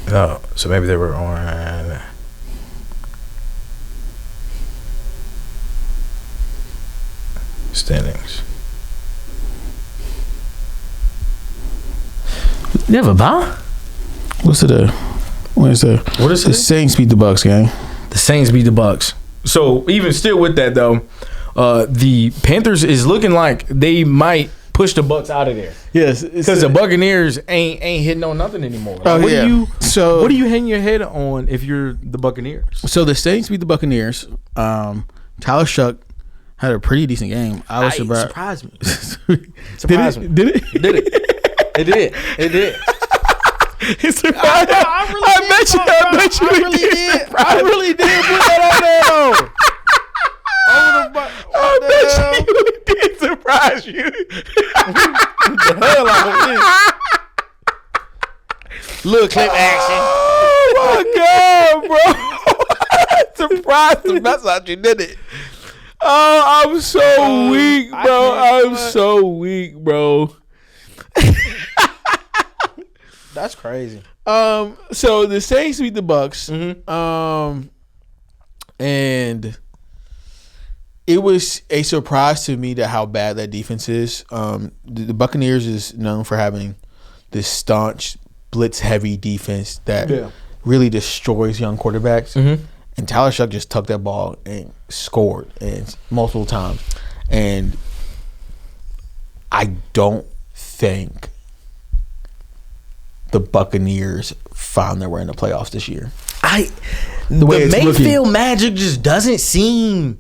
Oh, so maybe they were on standings. They have a bye? What's it? What is it? What is the it? Saints beat the Bucks, gang. The Saints beat the Bucks. So even still with that though, the Panthers is looking like they might push the Bucks out of there. Yes, because the Buccaneers ain't hitting on nothing anymore. Like, what do you hang your head on if you're the Buccaneers? So the Saints beat the Buccaneers. Tyler Shuck had a pretty decent game. I was surprised. Surprised me. Surprised me. Did it? Did it? It did. It did. It surprised me. I bet you. I really did. I really did put that on there. I bet you it did surprise you. The hell out of me. Little clip action. Oh my god, bro! Surprised him. That's how you did it. Oh, I'm so weak, bro. I'm so weak, bro. That's crazy. So the Saints beat the Bucks. Mm-hmm. And it was a surprise to me that how bad that defense is. The Buccaneers is known for having this staunch, blitz-heavy defense that really destroys young quarterbacks. Mm-hmm. And Tyler Shuck just tucked that ball and scored and multiple times. And I don't think the Buccaneers found their way in the playoffs this year. The Mayfield magic just doesn't seem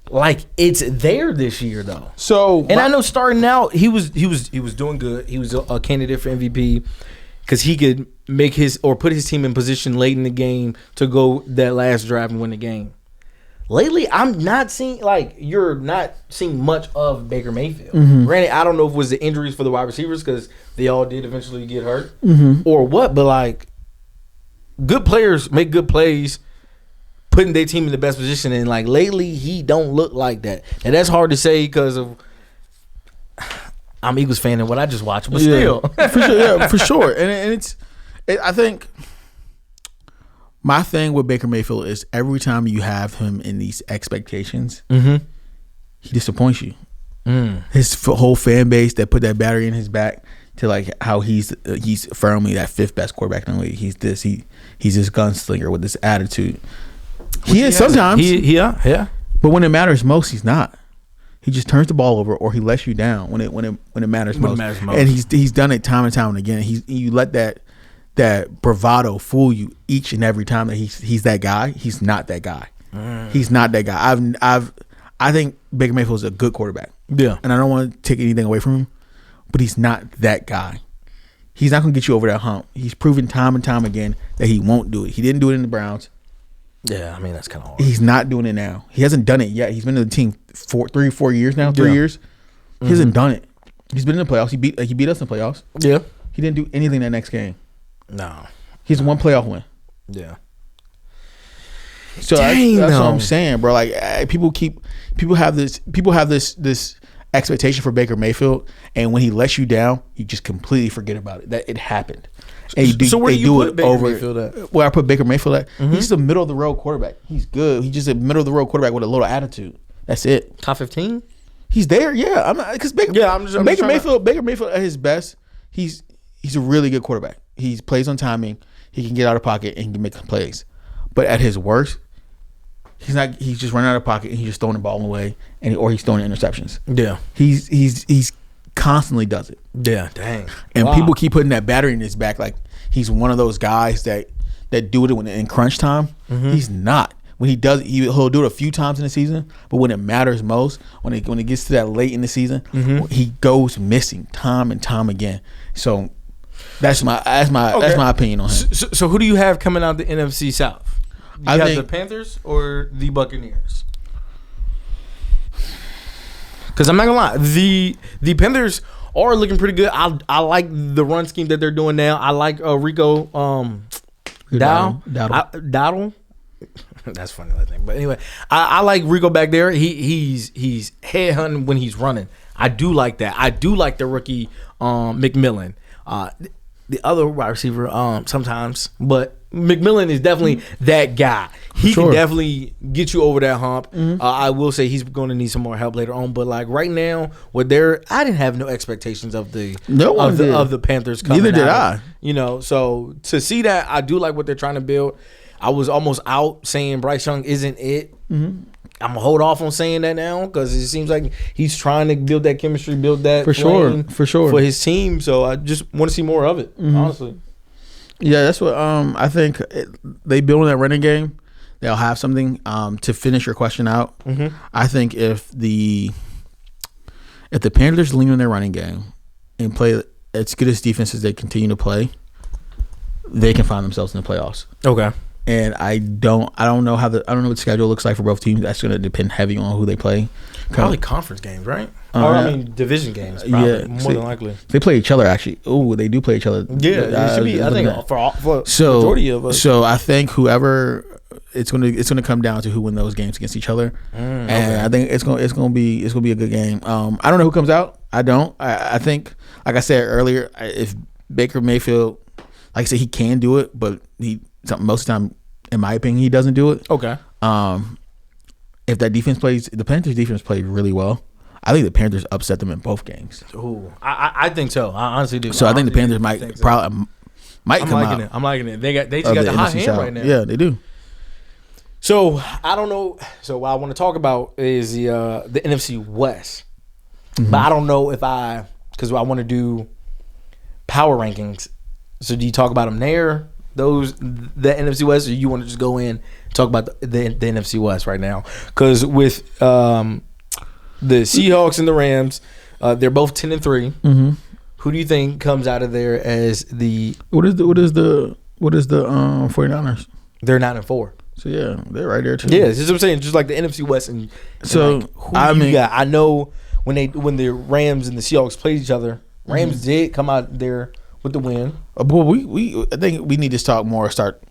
like it's there this year though. So, and I know starting out he was doing good. He was a candidate for MVP because he could make put his team in position late in the game to go that last drive and win the game. Lately, I'm not seeing you're not seeing much of Baker Mayfield. Mm-hmm. Granted, I don't know if it was the injuries for the wide receivers because they all did eventually get hurt mm-hmm. or what, but good players make good plays, putting their team in the best position. And lately, he don't look like that. And that's hard to say because of I'm Eagles fan and what I just watched, but still, for sure. And I think my thing with Baker Mayfield is every time you have him in these expectations, mm-hmm. he disappoints you. His whole fan base that put that battery in his back to how he's firmly that 5th best quarterback in the league. He's this gunslinger with this attitude. He is sometimes. Yeah. But when it matters most, he's not. He just turns the ball over or he lets you down when it matters most. And he's done it time and time and again. You let that bravado fool you each and every time that he's that guy. He's not that guy. He's not that guy. I think Baker Mayfield is a good quarterback. Yeah. And I don't want to take anything away from him, but he's not that guy. He's not going to get you over that hump. He's proven time and time again that he won't do it. He didn't do it in the Browns. Yeah, I mean that's kind of hard. He's not doing it now. He hasn't done it yet. He's been in the team 4 years now. 3 years. He hasn't done it. He's been in the playoffs. He beat us in the playoffs. Yeah. He didn't do anything that next game. No. He's one playoff win. Yeah. So that's what I'm saying, bro. Like people have this expectation for Baker Mayfield, and when he lets you down, you just completely forget about it. That it happened. And so where do you put Baker Mayfield at? Where I put Baker Mayfield at? He's just a middle of the road quarterback. He's good. He's just a middle of the road quarterback with a little attitude. That's it. Top 15? He's there. Yeah, I'm not because Baker. Yeah, Baker Mayfield. Baker Mayfield at his best. He's a really good quarterback. He plays on timing. He can get out of pocket and he can make plays. But at his worst, he's not. He's just running out of pocket and he's just throwing the ball away, or he's throwing interceptions. Yeah, he's constantly does it. Yeah, dang. And people keep putting that battery in his back, like he's one of those guys that do it when in crunch time. He's not. When he does, he'll do it a few times in the season, but when it matters most, when it gets to that late in the season, he goes missing time and time again. So that's my opinion on him. So who do you have coming out the NFC South? Do you have the Panthers or the Buccaneers? Because I'm not gonna lie, the Panthers are looking pretty good. I like the run scheme that they're doing now. I like Rico Dowdle. That's funny, I think. But anyway, I like Rico back there. He's headhunting when he's running. I do like that. I do like the rookie McMillan. The other wide receiver sometimes, but McMillan is definitely that guy. He can definitely get you over that hump. I will say he's going to need some more help later on, but like right now, I didn't have no expectations of the Panthers coming. Neither did I. You know, so to see that, I do like what they're trying to build. I was almost out saying Bryce Young isn't it. I'm gonna hold off on saying that now because it seems like he's trying to build that chemistry, build that for sure for his team. So I just want to see more of it, honestly. Yeah, that's what I think. They build on that running game. They'll have something to finish your question out. I think if the Panthers lean on their running game and play as good as defense as they continue to play, they can find themselves in the playoffs. Okay. And I don't know what the schedule looks like for both teams. That's going to depend heavy on who they play. Probably conference games, right? Division games. Probably, more than likely. They play each other actually. Oh, they do play each other. Yeah, it should be. I think for majority of us. So I think whoever it's going to come down to who win those games against each other, and I think it's going to be a good game. I don't know who comes out. I don't. I think, like I said earlier, if Baker Mayfield, like I said, he can do it, but most of the time, in my opinion, he doesn't do it. Okay. If that defense the Panthers defense played really well. I think the Panthers upset them in both games. Ooh, I think so. I honestly do. So I think the Panthers might come out. I'm liking it. They just got the hot hand right now. Yeah, they do. So I don't know. So what I want to talk about is the NFC West, but I don't know because I want to do power rankings. So do you talk about them there? The NFC West, or you want to just go in and talk about the NFC West right now? Because with the Seahawks and the Rams, they're both 10-3. Who do you think comes out of there as the what is the 49ers? They're 9-4. So yeah, they're right there too. Yeah, that's what I'm saying. Just like the NFC West, and so like, who you got? I know when the Rams and the Seahawks played each other, Rams did come out there with the win. Well, I think we need to start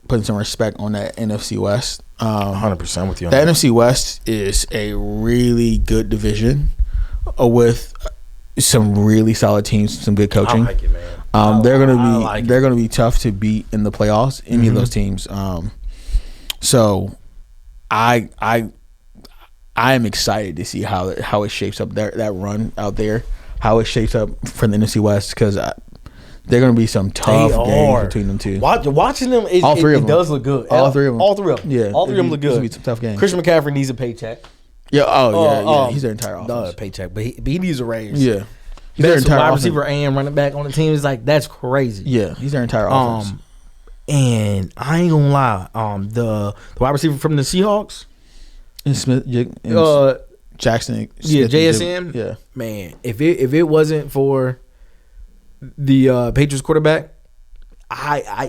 putting some respect on that NFC West. 100% with you. The NFC West is a really good division with some really solid teams, some good coaching. I like it, man. They're gonna be tough to beat in the playoffs. Any of those teams. So, I am excited to see how it shapes up that run out there, how it shapes up for the NFC West because. They're going to be some tough games between them two. Watching them, all three of them does look good. All three of them. Yeah, all three of them look good. It's going to be some tough games. Christian McCaffrey needs a paycheck. Yeah. He's their entire offense. Not a paycheck, but he needs a raise. Yeah. He's their entire wide receiver and running back on the team. Is like that's crazy. Yeah, he's their entire offense. And I ain't gonna lie, the wide receiver from the Seahawks, and Smith, Jackson, JSN. Yeah, man, if it wasn't for the Patriots quarterback,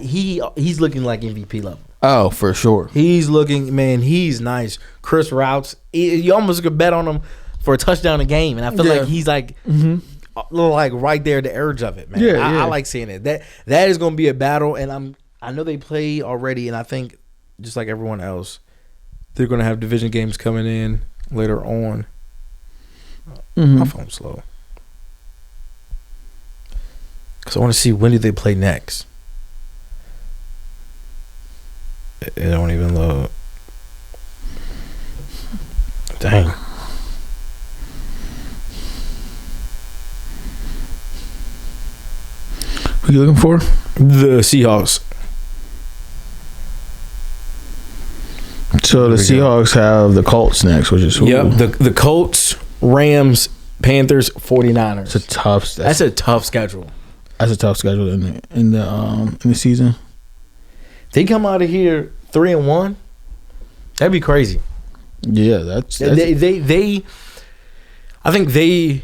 he's looking like MVP level. Oh, for sure. He's looking, man. He's nice. Chris routes. You almost could bet on him for a touchdown a game, and I feel like he's like, like right there at the edge of it, man. I like seeing it. That is going to be a battle, and I know they play already, and I think just like everyone else, they're going to have division games coming in later on. Mm-hmm. My phone's slow. Because I want to see when do they play next. It don't even load. Dang. What are you looking for? The Seahawks. So the Seahawks have the Colts next, which is the Colts, Rams, Panthers, 49ers. It's a tough. That's a tough schedule. That's a tough schedule in the season. They come out of here 3-1. That'd be crazy. Yeah, that's they. I think they.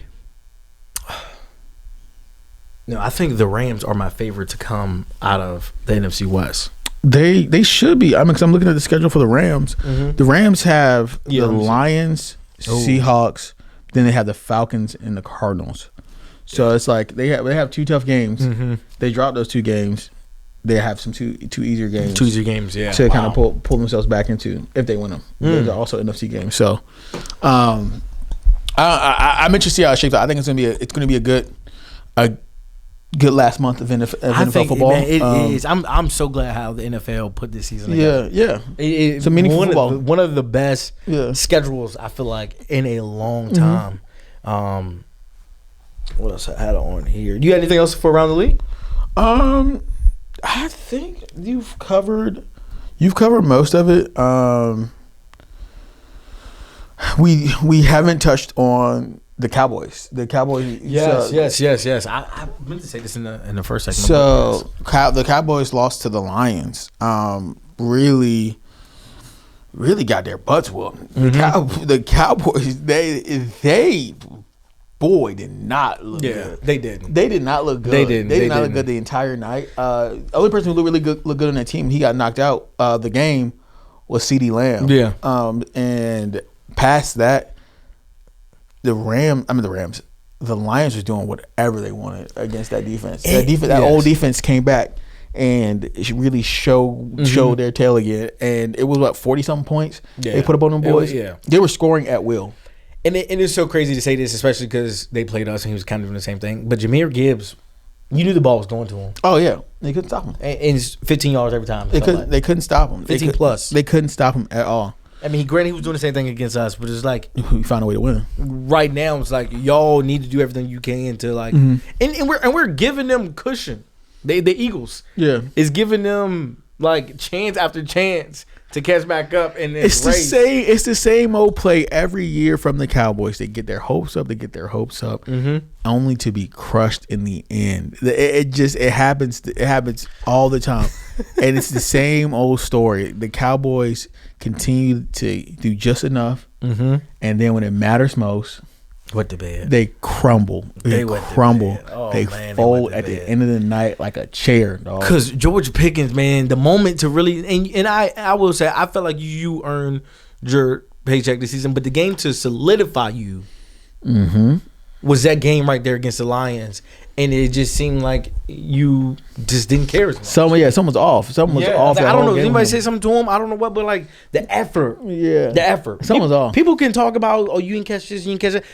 No, I think the Rams are my favorite to come out of the NFC West. They should be. I mean, because I'm looking at the schedule for the Rams. Mm-hmm. The Rams have the Lions, Seahawks, then they have the Falcons and the Cardinals. So it's like they have 2 tough games. Mm-hmm. They dropped those 2 games. They have some two easier games. 2 easier games, yeah. To kind of pull themselves back into if they win them. They're also NFC games. So, I'm interested to see how it shapes out. I think it's gonna be a good good last month of NFL football. Man, it is. I'm so glad how the NFL put this season together. Yeah. It's a meaningful football. One of the best schedules I feel like in a long time. What else I had on here? Do you have anything else for around the league? I think you've covered most of it. We haven't touched on the Cowboys. Yes. I meant to say this in the first segment. So the Cowboys lost to the Lions. Really got their butts whooped. The Cowboys they did not look good. They didn't. They did not look good. They didn't. They did not look good the entire night. The only person who looked good on that team, he got knocked out the game, was CeeDee Lamb. Yeah. And past that, the Lions was doing whatever they wanted against that defense. That old defense came back and it really showed their tail again. And it was 40-something points they put up on them boys. They were scoring at will. And it's so crazy to say this, especially because they played us and he was kind of doing the same thing. But Jahmyr Gibbs, you knew the ball was going to him. Oh yeah, they couldn't stop him. And it's 15 yards every time. They couldn't stop him. 15 plus. They couldn't stop him at all. I mean, granted, he was doing the same thing against us, but it's like we found a way to win. Right now, it's like y'all need to do everything you can to like, and we're giving them cushion. The Eagles, is giving them like chance after chance to catch back up in this race. It's the same old play every year from the Cowboys. They get their hopes up, only to be crushed in the end. It happens all the time, and it's the same old story. The Cowboys continue to do just enough, and then when it matters most, they crumble. They crumble. Oh, they fold at the end of the night like a chair, dog. Because George Pickens, man, the moment to really and I will say I felt like you earned your paycheck this season, but the game to solidify you was that game right there against the Lions, and it just seemed like you just didn't care as much. Someone's off. Someone was off. I don't know. Did anybody say something to him? I don't know what, but like the effort. Yeah, the effort. Someone's off. People can talk about, you didn't catch this, you didn't catch it.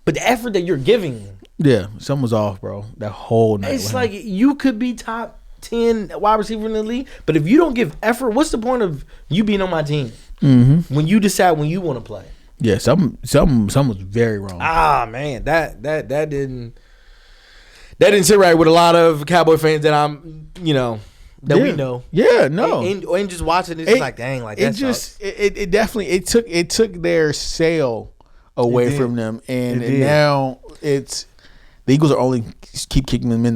But the effort that you're giving. Yeah, someone's off, bro. That whole night. It's like you could be top 10 wide receiver in the league, but if you don't give effort, what's the point of you being on my team? When you decide when you want to play. Yeah, something was very wrong. Man, that didn't sit right with a lot of Cowboy fans that we know. Yeah, no. And just watching it's like, dang, like that sucks. It definitely took their sail away from them, and now it's the Eagles are only keep kicking them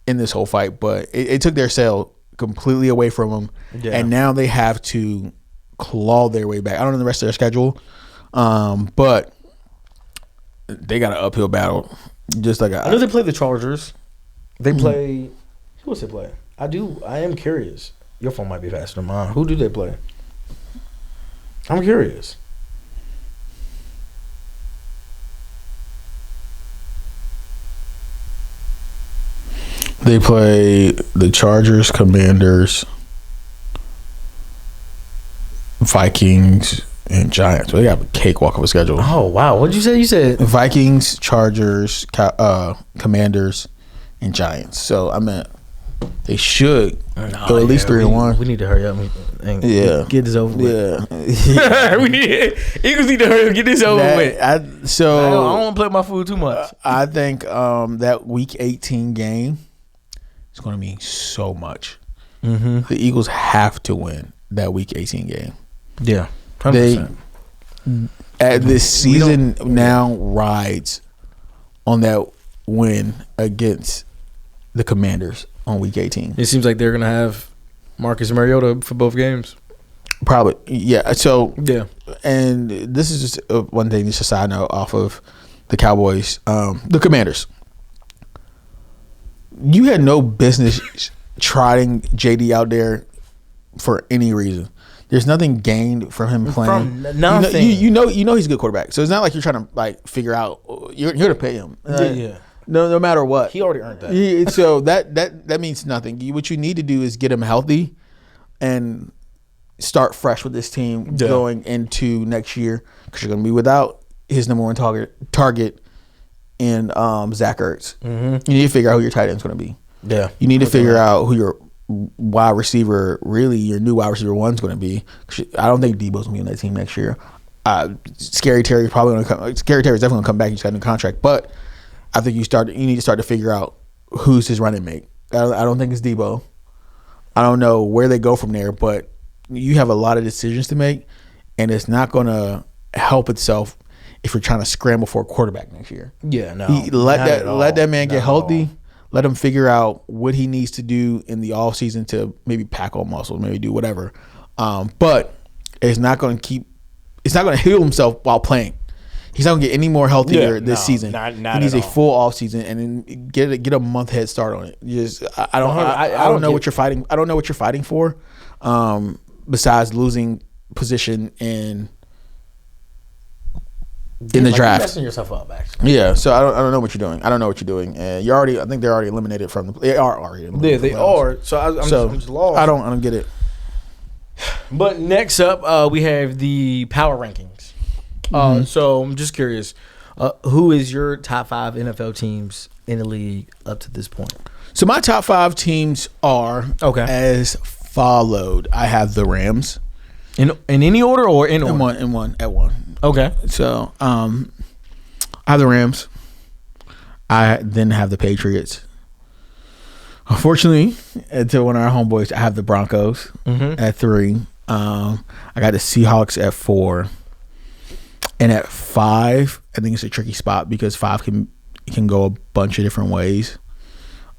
in this whole fight, but it took their sail completely away from them, and now they have to claw their way back. I don't know the rest of their schedule, but they got an uphill battle. Just like I know they play the Chargers. They play who else they play? I am curious. Your phone might be faster than mine. Who do they play? I'm curious. They play the Chargers, Commanders, Vikings and Giants. Well, they got a cakewalk of a schedule. Oh wow, what'd you say? You said Vikings, Chargers, Commanders, and Giants. So I mean, they should go at least 3-1. We need to hurry up and get this over with. Yeah, Eagles need to hurry up and get this over with. I don't want to play my food too much. I think that Week 18 game is going to mean so much. Mm-hmm. The Eagles have to win that Week 18 game. Yeah, 100%. This season now rides on that win against the Commanders on Week 18. It seems like they're going to have Marcus Mariota for both games. Probably, yeah. So, yeah. And this is just one thing, just a side note off of the Cowboys. The Commanders. You had no business trotting JD out there for any reason. There's nothing gained from him playing. From nothing. You know he's a good quarterback. So it's not like you're trying to like figure out. You're going to pay him. Yeah. No matter what. He already earned that. So that means nothing. What you need to do is get him healthy and start fresh with this team going into next year, because you're going to be without his number one target in Zach Ertz. Mm-hmm. You need to figure out who your tight end is going to be. Yeah. You need to figure out who your wide receiver, really your new wide receiver one is going to be. I don't think Debo's going to be on that team next year. Scary Terry's probably going to come. Scary Terry's definitely going to come back. He's got a new contract, but I think you need to start to figure out who's his running mate. I don't think it's Debo. I don't know where they go from there, but you have a lot of decisions to make, and it's not going to help itself if you're trying to scramble for a quarterback next year. Yeah, no. Let that man get healthy. Let him figure out what he needs to do in the offseason to maybe pack on muscle, maybe do whatever. But it's not going to heal himself while playing. He's not going to get any more healthier this season. He needs a full off season and then get a month head start on it. I don't know what you're fighting. I don't know what you're fighting for, besides losing position in the draft. You're messing yourself up, actually. Yeah, so I don't know what you're doing. I don't know what you're doing. I think they're already eliminated from the. They are already eliminated. Yeah, they are. So I'm just lost. I don't get it. But next up, we have the power rankings. So I'm just curious, who is your top 5 NFL teams in the league up to this point? So my top 5 teams are as followed. I have the Rams. In any order or in order? In one at one. Okay. So I have the Rams. I then have the Patriots. Unfortunately, to one of our homeboys, I have the Broncos at 3. I got the Seahawks at 4. And at 5, I think it's a tricky spot because 5 can go a bunch of different ways.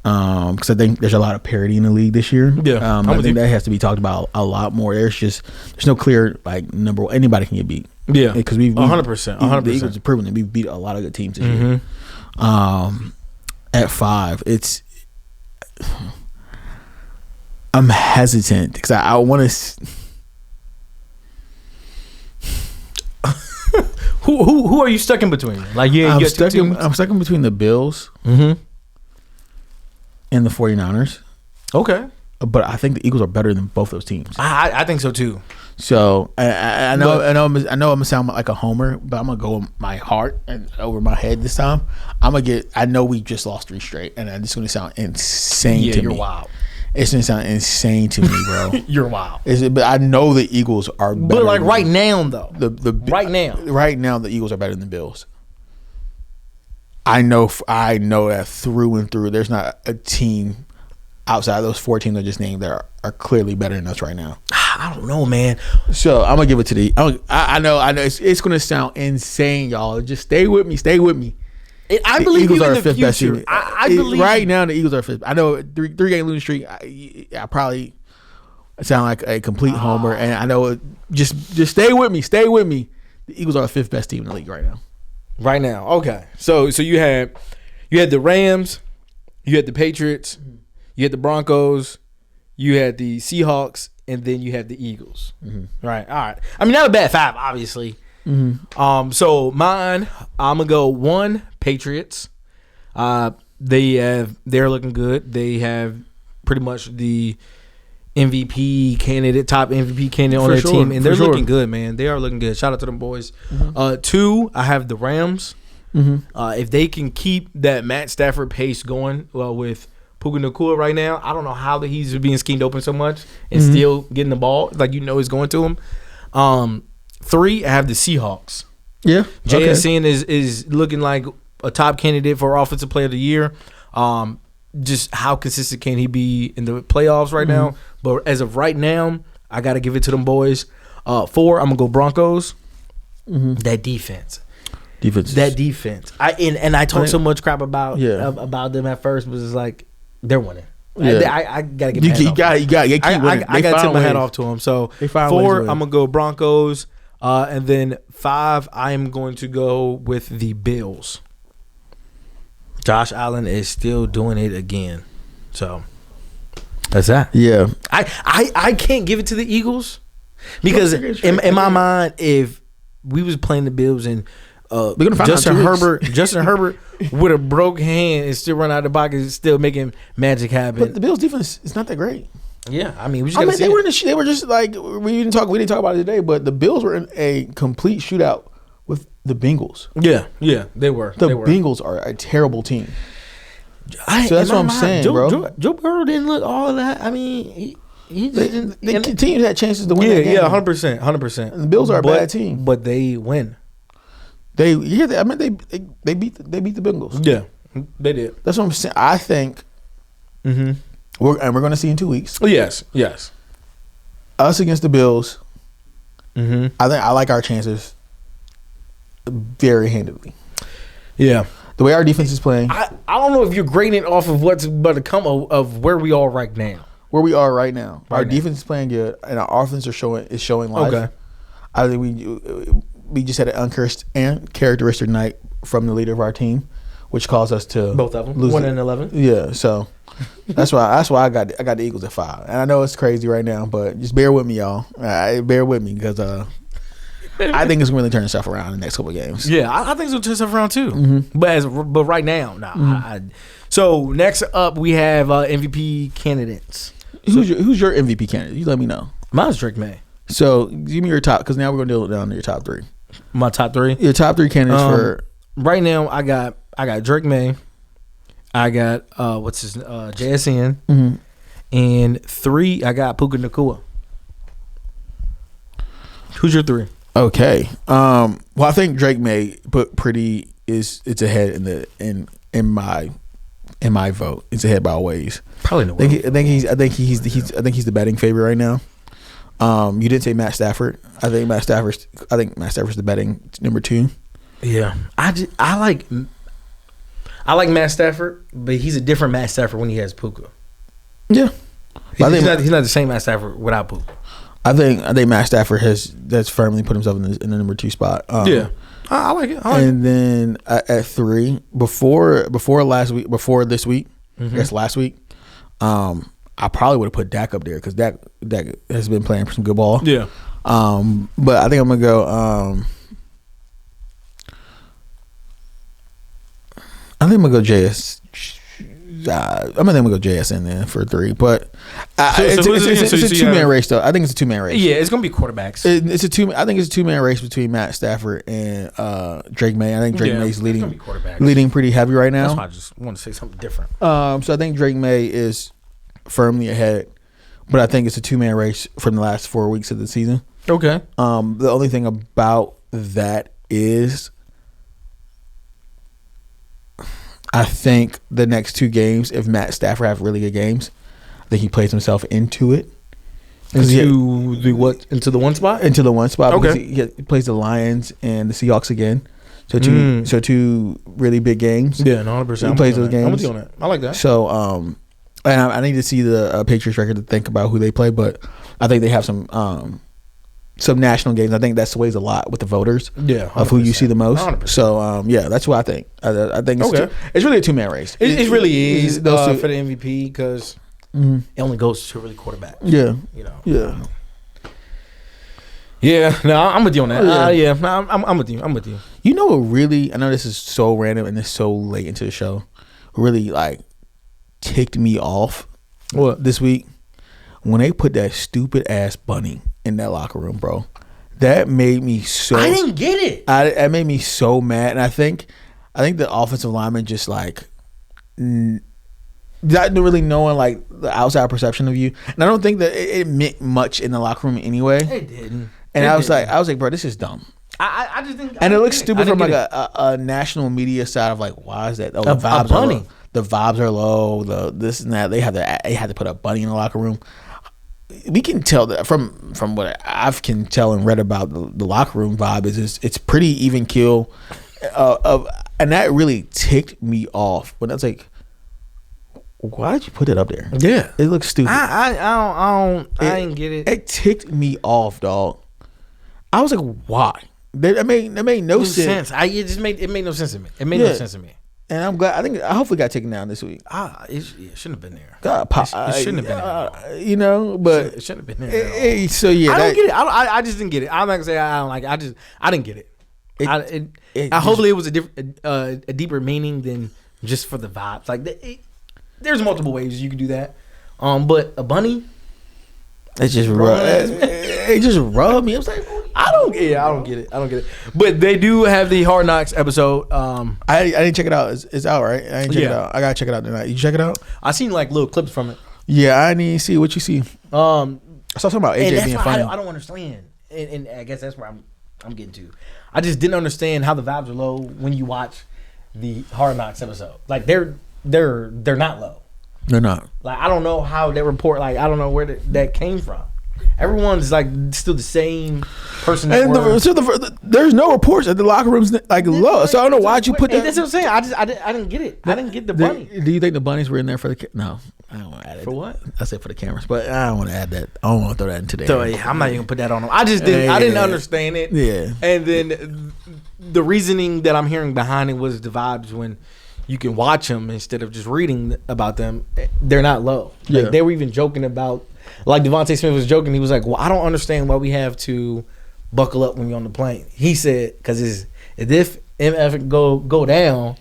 Because I think there's a lot of parity in the league this year. Yeah, I think that has to be talked about a lot more. There's no clear like number one. Anybody can get beat. Yeah, because we 100%. The Eagles have proven that we beat a lot of good teams this year. At 5, I'm hesitant because I want to. Who are you stuck in between? Like I'm stuck in between the Bills and the 49ers. Okay. But I think the Eagles are better than both those teams. I think so too. So I know I'm gonna sound like a homer, but I'm gonna go with my heart and over my head this time. I know we just lost 3 straight, and it's gonna sound insane to me. You're wild. It's gonna sound insane to me, bro. You're wild. But I know the Eagles are better. But like right now, though. Right now, the Eagles are better than the Bills. I know that through and through. There's not a team outside of those 4 teams I just named that are clearly better than us right now. I don't know, man. So I'm gonna give it to the. I know. It's gonna sound insane, y'all. Just stay with me. I believe Eagles you are in the fifth best future. team. I believe right now the Eagles are 5th. I know 3-game losing streak. I probably sound like a complete homer, and I know just stay with me. The Eagles are the 5th best team in the league right now. Right now, okay. So you had the Rams, you had the Patriots, you had the Broncos, you had the Seahawks, and then you had the Eagles. Right. All right. I mean, not a bad 5, obviously. So mine, I'm gonna go 1 Patriots. They're looking good. They have pretty much the MVP candidate, top MVP candidate on their team, and they're looking good, man. They are looking good. Shout out to them boys. 2, I have the Rams. If they can keep that Matt Stafford pace going, with Puka Nacua right now, I don't know how he's being schemed open so much and still getting the ball. Like, it's going to him. 3, I have the Seahawks. Yeah. JSN is looking like a top candidate for Offensive Player of the Year. Just how consistent can he be in the playoffs right now? But as of right now, I got to give it to them boys. 4, I'm going to go Broncos. That defense. That defense. I talked so much crap about them at first, but it's like they're winning. I gotta get. You got to keep winning. I got to tip my hat off to them. So 4, I'm gonna go Broncos, and then 5, I am going to go with the Bills. Josh Allen is still doing it again. So that's that. Yeah, I can't give it to the Eagles because in my mind, if we was playing the Bills and Justin Herbert with a broke hand and still run out of the pocket, and still making magic happen. But the Bills' defense is not that great. Yeah, I mean, they were just like we didn't talk about it today, but the Bills were in a complete shootout with the Bengals. Yeah, they were. The Bengals are a terrible team. So that's what I'm saying, bro. Joe Burrow didn't look all of that. I mean, they continue to have chances to win. Yeah, 100%. And the Bills are a bad team, but they win. They beat the Bengals. Yeah, they did. That's what I'm saying. I think we're going to see in 2 weeks. Yes. Us against the Bills. I think I like our chances very handedly. Yeah, the way our defense is playing. I don't know if you're grading it off of what's about to come of where we are right now. Our defense is playing good, and our offense is showing life. Okay, I think we just had an uncharacteristic night from the leader of our team, which caused us to both of them lose 1-11. Yeah, so that's why I got the Eagles at 5, and I know it's crazy right now, but just bear with me, y'all. Bear with me because I think it's going to really turn stuff around in the next couple of games. Yeah, I think it's going to turn stuff around too. But right now, so next up we have MVP candidates. Who's your MVP candidate? You let me know. Mine's Drake May. So give me your top, because now we're going to deal down to your top 3. My top 3? Your top 3 candidates for right now. I got Drake May. I got JSN. And 3, I got Puka Nacua. Who's your 3? Okay. Well, I think Drake May it's ahead in my vote. It's ahead by a ways. Probably no. I think he's the betting favorite right now. You didn't say Matt Stafford. I think Matt Stafford's the betting number 2. Yeah, I like Matt Stafford, but he's a different Matt Stafford when he has Puka. Yeah, he's not the same Matt Stafford without Puka. I think Matt Stafford that's firmly put himself in the number 2 spot. Yeah, I like it. Then at 3, before this week, I guess last week, I probably would have put Dak up there because Dak has been playing some good ball. Yeah. But I think I'm gonna go. I think I'm gonna go JS. I'm gonna go JSN then for 3. But it's a 2-man race though. I think it's a 2-man race. Yeah, it's gonna be quarterbacks. I think it's a 2-man race between Matt Stafford and Drake May. I think Drake May's leading pretty heavy right now. That's why I just want to say something different. So I think Drake May is firmly ahead, but I think it's a 2-man race from the last 4 weeks of the season. Okay. The only thing about that is I think the next 2 games, if Matt Stafford have really good games, I think he plays himself into it. Into the 1 spot? Into the 1 spot. Okay. Because he plays the Lions and the Seahawks again. So 2 really big games. Yeah, 100%. He plays those games. I'm with you on that. I like that. So and I need to see the Patriots record to think about who they play, but I think they have some national games. I think that sways a lot with the voters. Yeah, of who you see the most. 100%. So that's what I think. I think it's really a 2-man race. It really is for the MVP because it only goes to really quarterback. Yeah, Yeah. Yeah, no, I'm with you on that. I'm with you. You know what really? I know this is so random and it's so late into the show. Really ticked me off. What? This week when they put that stupid ass bunny in that locker room, bro, that made me so. I didn't get it. That made me so mad, and I think the offensive lineman just like not really knowing like the outside perception of you, and I don't think that it meant much in the locker room anyway. It didn't. And I was like, bro, this is dumb. I just think, and it looks stupid from like a national media side of like, why is that? Oh, the vibes are low. The vibes are low. The this and that. They had to put a bunny in the locker room. We can tell that from what I can tell and read about the locker room vibe is it's pretty even keel, and that really ticked me off when I was like, why did you put it up there? Yeah, it looks stupid. I didn't get it. It ticked me off, dog. I was like, why? That made no sense. It made no sense to me. It made no sense to me. And I'm glad. I hopefully got taken down this week. It shouldn't have been there. It shouldn't have been there. You know, but it shouldn't have been there. So yeah, I don't get it. I just didn't get it. I'm not gonna say I don't like it. I didn't get it. Hopefully it was a deeper meaning than just for the vibes. Like there's multiple ways you could do that. But a bunny. It just rubbed me. I was like, I don't get it. But they do have the Hard Knocks episode. I didn't check it out. It's out, right? I didn't check it out. I gotta check it out tonight. You check it out? I seen like little clips from it. Yeah, I need to see what you see. I saw something about AJ being funny. I don't understand, and I guess that's where I'm getting to. I just didn't understand how the vibes are low when you watch the Hard Knocks episode. Like they're not low. They're not. Like I don't know how they report. Like I don't know where that came from. Everyone's like still the same person. And there's no reports that the locker room's like low. So I don't know why'd you put that. That's what I'm saying. I didn't get it. I didn't get the bunny. Do you think the bunnies were in there for the? No, I don't want to add it. For what? I said for the cameras, but I don't want to add that. I don't want to throw that in today. So I'm not even gonna put that on them. I just didn't. I didn't understand it. Yeah. And then the reasoning that I'm hearing behind it was the vibes when you can watch them instead of just reading about them. They're not low. Like, they were even joking about. Like Devontae Smith was joking. He was like, "Well, I don't understand why we have to buckle up when you're on the plane." He said, "Because if MF go down,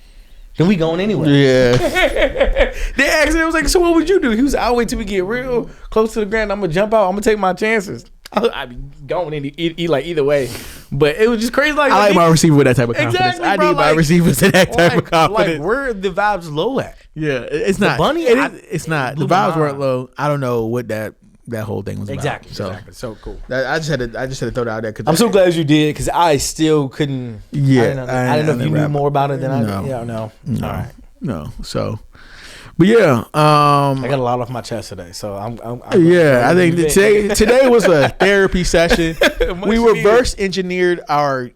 then we going anyway." Yeah. They asked him, it was like, "So what would you do?" He was, "I'll wait till we get real close to the ground. I'm gonna jump out. I'm gonna take my chances. I'd be going either way." But it was just crazy. Like I like my receiver with that type of confidence. Exactly, I bro, need my receivers in that type of confidence. Like where the vibes low at? Yeah, it's not. Bunny, it's not. The vibes weren't low. I don't know what that whole thing was exactly. about. Exactly. So cool. I just had to throw that out there. Cause I'm so glad you did because I still couldn't. Yeah, I didn't know if you knew more about it than I did. No. Yeah, no. All right. No. So, but yeah, I got a lot off my chest today, so I'm I think today was a therapy session. We reverse engineered our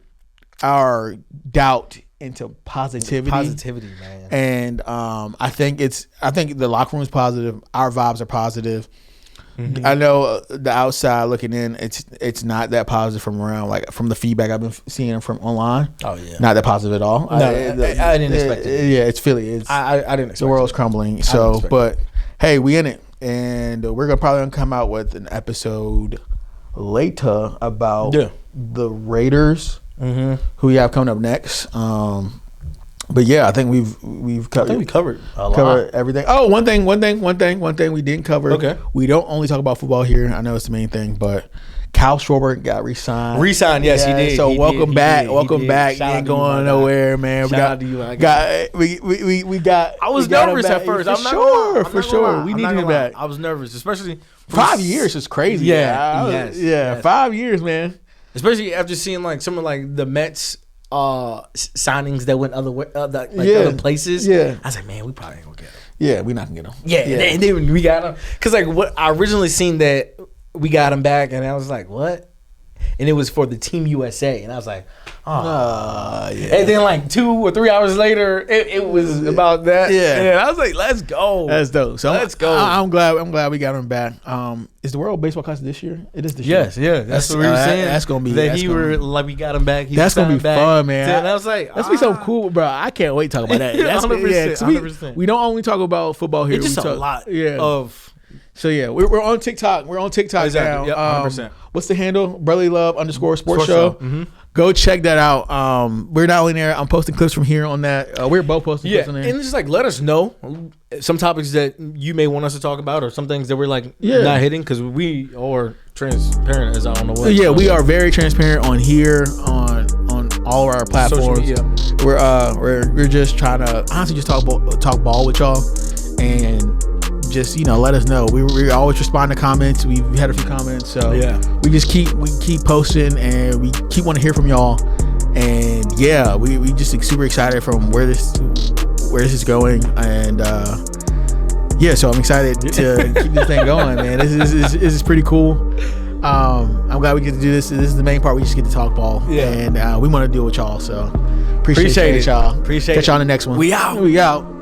doubt into positivity. Positivity, man. And I think the locker room is positive. Our vibes are positive. Mm-hmm. I know the outside looking in, it's not that positive from around, like from the feedback I've been seeing from online. Oh yeah, not that positive at all. No, I didn't expect it. Yeah, it's Philly. I didn't expect the world's crumbling. So, but hey, we in it, and we're gonna probably come out with an episode later about the Raiders, who we have coming up next. But yeah, I think we've covered. we covered a lot. Everything. Oh, one thing we didn't cover. Okay. We don't only talk about football here. I know it's the main thing, but Cal Schwarber got re-signed. Yes, he did. So welcome back. Welcome back. You ain't going nowhere, man. We got we got. I was nervous at first. For sure. We needed him back. I was nervous, especially 5 years is crazy. Yeah. 5 years, man. Especially after seeing like some of like the Mets signings that went other places. Yeah, I was like, man, we probably ain't gonna get them. Yeah, we're not gonna get them. Yeah. And then we got them because like what I originally seen that we got him back, and I was like, what? And it was for the Team USA, and I was like, yeah. And then like 2 or 3 hours later, it was about that. Yeah, and I was like, let's go. That's dope. So let's go. I'm glad we got him back. Is the World Baseball Classic this year? It is this year. Yes, yeah. That's what we were saying. That's gonna be we got him back. That's gonna be fun, man. And I was like, that's gonna be something cool, bro. I can't wait to talk about that. That's 100%. We don't only talk about football here. It's just a lot of. So yeah, we're on TikTok. We're on TikTok exactly. now. 100%. What's the handle? Brotherly Love _sports show. Mm-hmm. Go check that out. We're not only there. I'm posting clips from here on that. We're both posting clips on there. And just like let us know some topics that you may want us to talk about, or some things that we're like not hitting, because we are transparent as I don't know what. Yeah, we are very transparent on here, on all of our platforms. We're just trying to honestly just talk ball with y'all, and just let us know. We always respond to comments. We've had a few comments, so we just keep posting, and we keep wanting to hear from y'all. And we just super excited from where this is going, and so I'm excited to keep this thing going, man. This is pretty cool. I'm glad we get to do this. This is the main part. We just get to talk ball, and we want to deal with y'all. So appreciate it, y'all. Appreciate Catch it. y'all on the next one. We out.